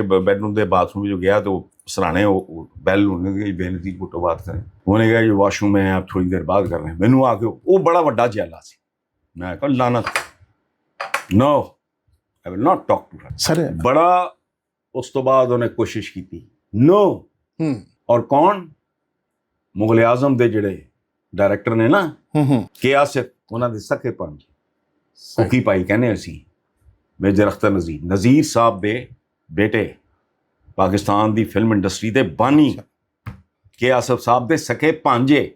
बेडरूम ਦੇ बाथरूम जो गया तो सराहने बैल उन्होंने बेनती पुटो बात करें उन्होंने कहा जो वाशरूम में आप थोड़ी देर बात कर रहे हैं मैनू आके वो बड़ा वड्डा जियाला सी मैं कहा लानत no I will not talk to her sir बड़ा उस तो बाद उन्हें कोशिश की थी नो और कौन मुगल आजम दे ਜਿਹੜੇ ਡਾਇਰੈਕਟਰ ਨੇ ਨਾ ਕੇ ਆਸਿਫ ਉਹਨਾਂ ਦੇ ਸਕੇ ਪੰਜ ਕੁਕੀ ਭਾਈ ਕਹਿੰਦੇ ਅਸੀਂ ਮੇਜਰ ਅਖਤਰ ਨਜ਼ੀਰ ਸਾਹਿਬ ਦੇ ਬੇਟੇ ਪਾਕਿਸਤਾਨ ਦੀ ਫਿਲਮ ਇੰਡਸਟਰੀ ਦੇ ਬਾਨੀ ਕੇ ਆਸਿਫ ਸਾਹਿਬ ਦੇ ਸਕੇ ਭਾਂਜੇ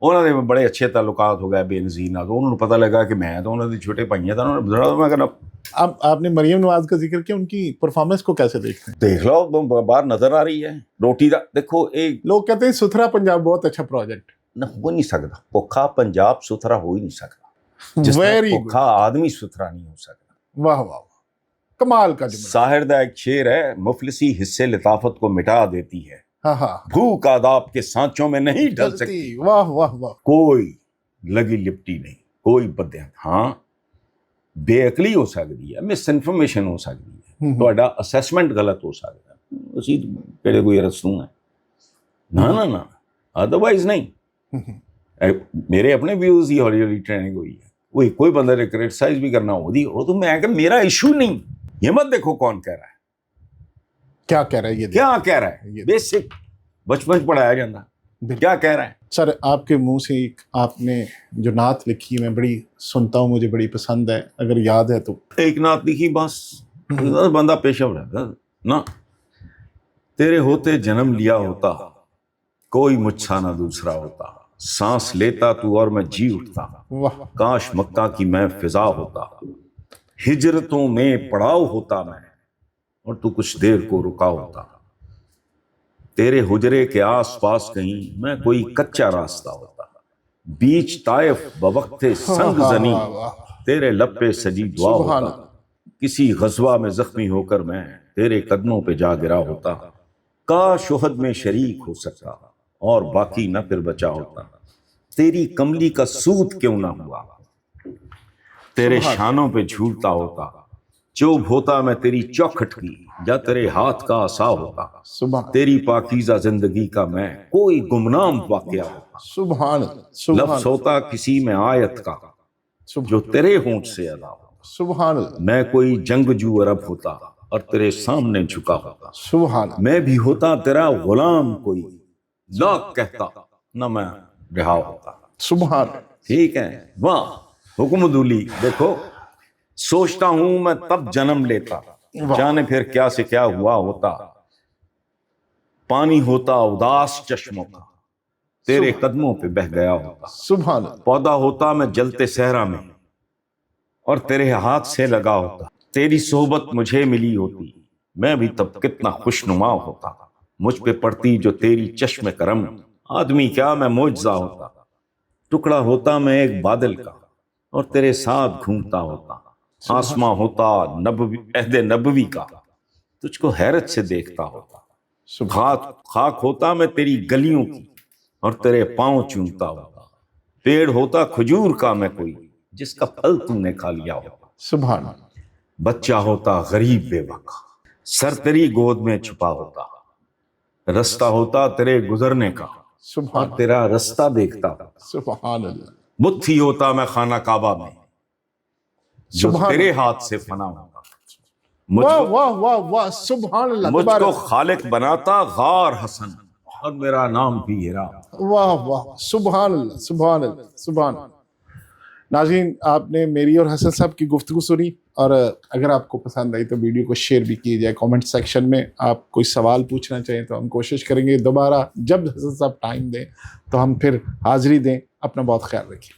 ਉਹਨਾਂ ਦੇ ਬੜੇ ਅੱਛੇ ਤਾਲੁਕਾਤ ਹੋ ਗਏ ਬੇਨਜ਼ੀਰ ਨਾਲ ਉਹਨਾਂ ਨੂੰ ਪਤਾ ਲੱਗਾ ਕਿ ਮੈਂ ਤਾਂ ਉਹਨਾਂ ਦੇ ਛੋਟੇ ਭਾਈਆਂ ਤਾਂ ਉਹਨਾਂ ਨੇ ਬੜਾ ਮੈਂ ਕਹਿੰਦਾ अब आपने मरियम नवाज का जिक्र किया उनकी परफॉर्मेंस को कैसे देखते हैं देख लो बाहर नजर आ रही है रोटी का देखो एक लोग कहते हैं सुथरा पंजाब बहुत अच्छा प्रोजेक्ट ना हो नहीं सकता भुखा पंजाब सुथरा हो ही नहीं सकता जिस तरह भुखा आदमी सुथरा नहीं हो सकता वाह वाह वाह कमाल का जुमला साहिर दा एक शेर है मुफलिसी हिस्से लताफत को मिटा देती है हाँ हाँ भूख आदाब के सांचों में नहीं ढल सकती वाह वाह वाह कोई लगी लिपटी नहीं कोई बदया हाँ ਬੇਅਕਲੀ ਹੋ ਸਕਦੀ ਹੈ ਮਿਸ ਇਨਫੋਰਮੇਸ਼ਨ ਹੋ ਸਕਦੀ ਹੈ ਤੁਹਾਡਾ ਅਸੈਸਮੈਂਟ ਗਲਤ ਹੋ ਸਕਦਾ ਅਸੀਂ ਕਿਹੜੇ ਕੋਈ ਰਸਤੂ ਹੈ ਨਾ ਅਦਰਵਾਈਜ਼ ਨਹੀਂ ਮੇਰੇ ਆਪਣੇ ਵਿਊਜ਼ ਦੀ ਹੌਲੀ ਹੌਲੀ ਟ੍ਰੇਨਿੰਗ ਹੋਈ ਹੈ वो कोई बंदा ने क्रिटिसाइज भी करना होती वो तो मैं कह मेरा इशू नहीं ये मत देखो कौन कह रहा है क्या कह रहा है ये क्या कह रहा है बेसिक बचपन पढ़ाया जाता क्या कह रहा है सर आपके मुंह से एक आपने जो नात लिखी मैं बड़ी सुनता हूँ मुझे बड़ी पसंद है अगर याद है तो एक नात लिखी बस बंदा पेशा रहता ना तेरे होते जन्म लिया होता कोई मुझसा ना दूसरा होता सांस लेता तू और मैं जी उठता काश मक्का की मैं फिजा होता हिजरतों में पड़ाव होता मैं और तू कुछ देर को रुका होता तेरे हुजरे के आस पास कहीं मैं कोई कच्चा रास्ता होता बीच ताइफ बवक्ते संग जनी तेरे लब पे सजी दुआ होता किसी गजवा में जख्मी होकर मैं तेरे कदमों पे जा गिरा होता काश उहद में शरीक हो सकता और बाकी न फिर बचा होता तेरी कमली का सूत क्यों ना हुआ तेरे शानों पे झूलता होता चुभ होता मैं तेरी चौखट की या तेरे हाथ का आसा होता तेरी पाकीज़ा जिंदगी का मैं कोई गुमनाम वाकया होता सुभान लफ्ज़ होता किसी में आयत का जो तेरे होंठ से अदा होता सुभान मैं कोई जंगजू अरब होता और तेरे सामने झुका होता सुभान मैं भी होता तेरा गुलाम कोई ला कहता न मैं रिहा होता सुभान ठीक है वाह हुक्म दूली देखो सोचता हूं मैं तब जन्म लेता जाने फिर क्या से क्या हुआ होता पानी होता उदास चश्मों का तेरे कदमों पे बह गया होता सुभान पौधा होता मैं जलते सहरा में और तेरे हाथ से लगा होता तेरी सोहबत मुझे मिली होती मैं भी तब कितना खुशनुमा होता मुझ पे पड़ती जो तेरी चश्म करम आदमी क्या मैं मौजज़ा होता टुकड़ा होता मैं एक बादल का और तेरे साथ घूमता होता आसमां होता नबवी अहदे नबवी का तुझको हैरत से देखता होता खाक होता मैं तेरी गलियों की और तेरे पांव चूमता होता पेड़ होता खजूर का मैं कोई जिसका फल तूने खा लिया होता सुभान बच्चा होता गरीब बेवका सर तेरी गोद में छुपा होता रास्ता होता तेरे गुजरने का सुभान तेरा रास्ता देखता सुभान मुट्ठी होता मैं खाना काबा में जो तेरे हाथ से फना होगा वाह वाह वाह वाह सुभान अल्लाह मुझको खालिक बनाता गार हसन और मेरा नाम भी हीरा वाह वाह सुभान अल्लाह सुभान अल्लाह सुभान नाज़रीन आपने मेरी और हसन साहब की गुफ्तगू सुनी और अगर आपको पसंद आई तो वीडियो को शेयर भी कीजिए कमेंट सेक्शन में आप कोई सवाल पूछना चाहें तो हम कोशिश करेंगे दोबारा जब हसन साहब टाइम दें तो हम फिर हाज़िरी दें अपना बहुत ख्याल रखिए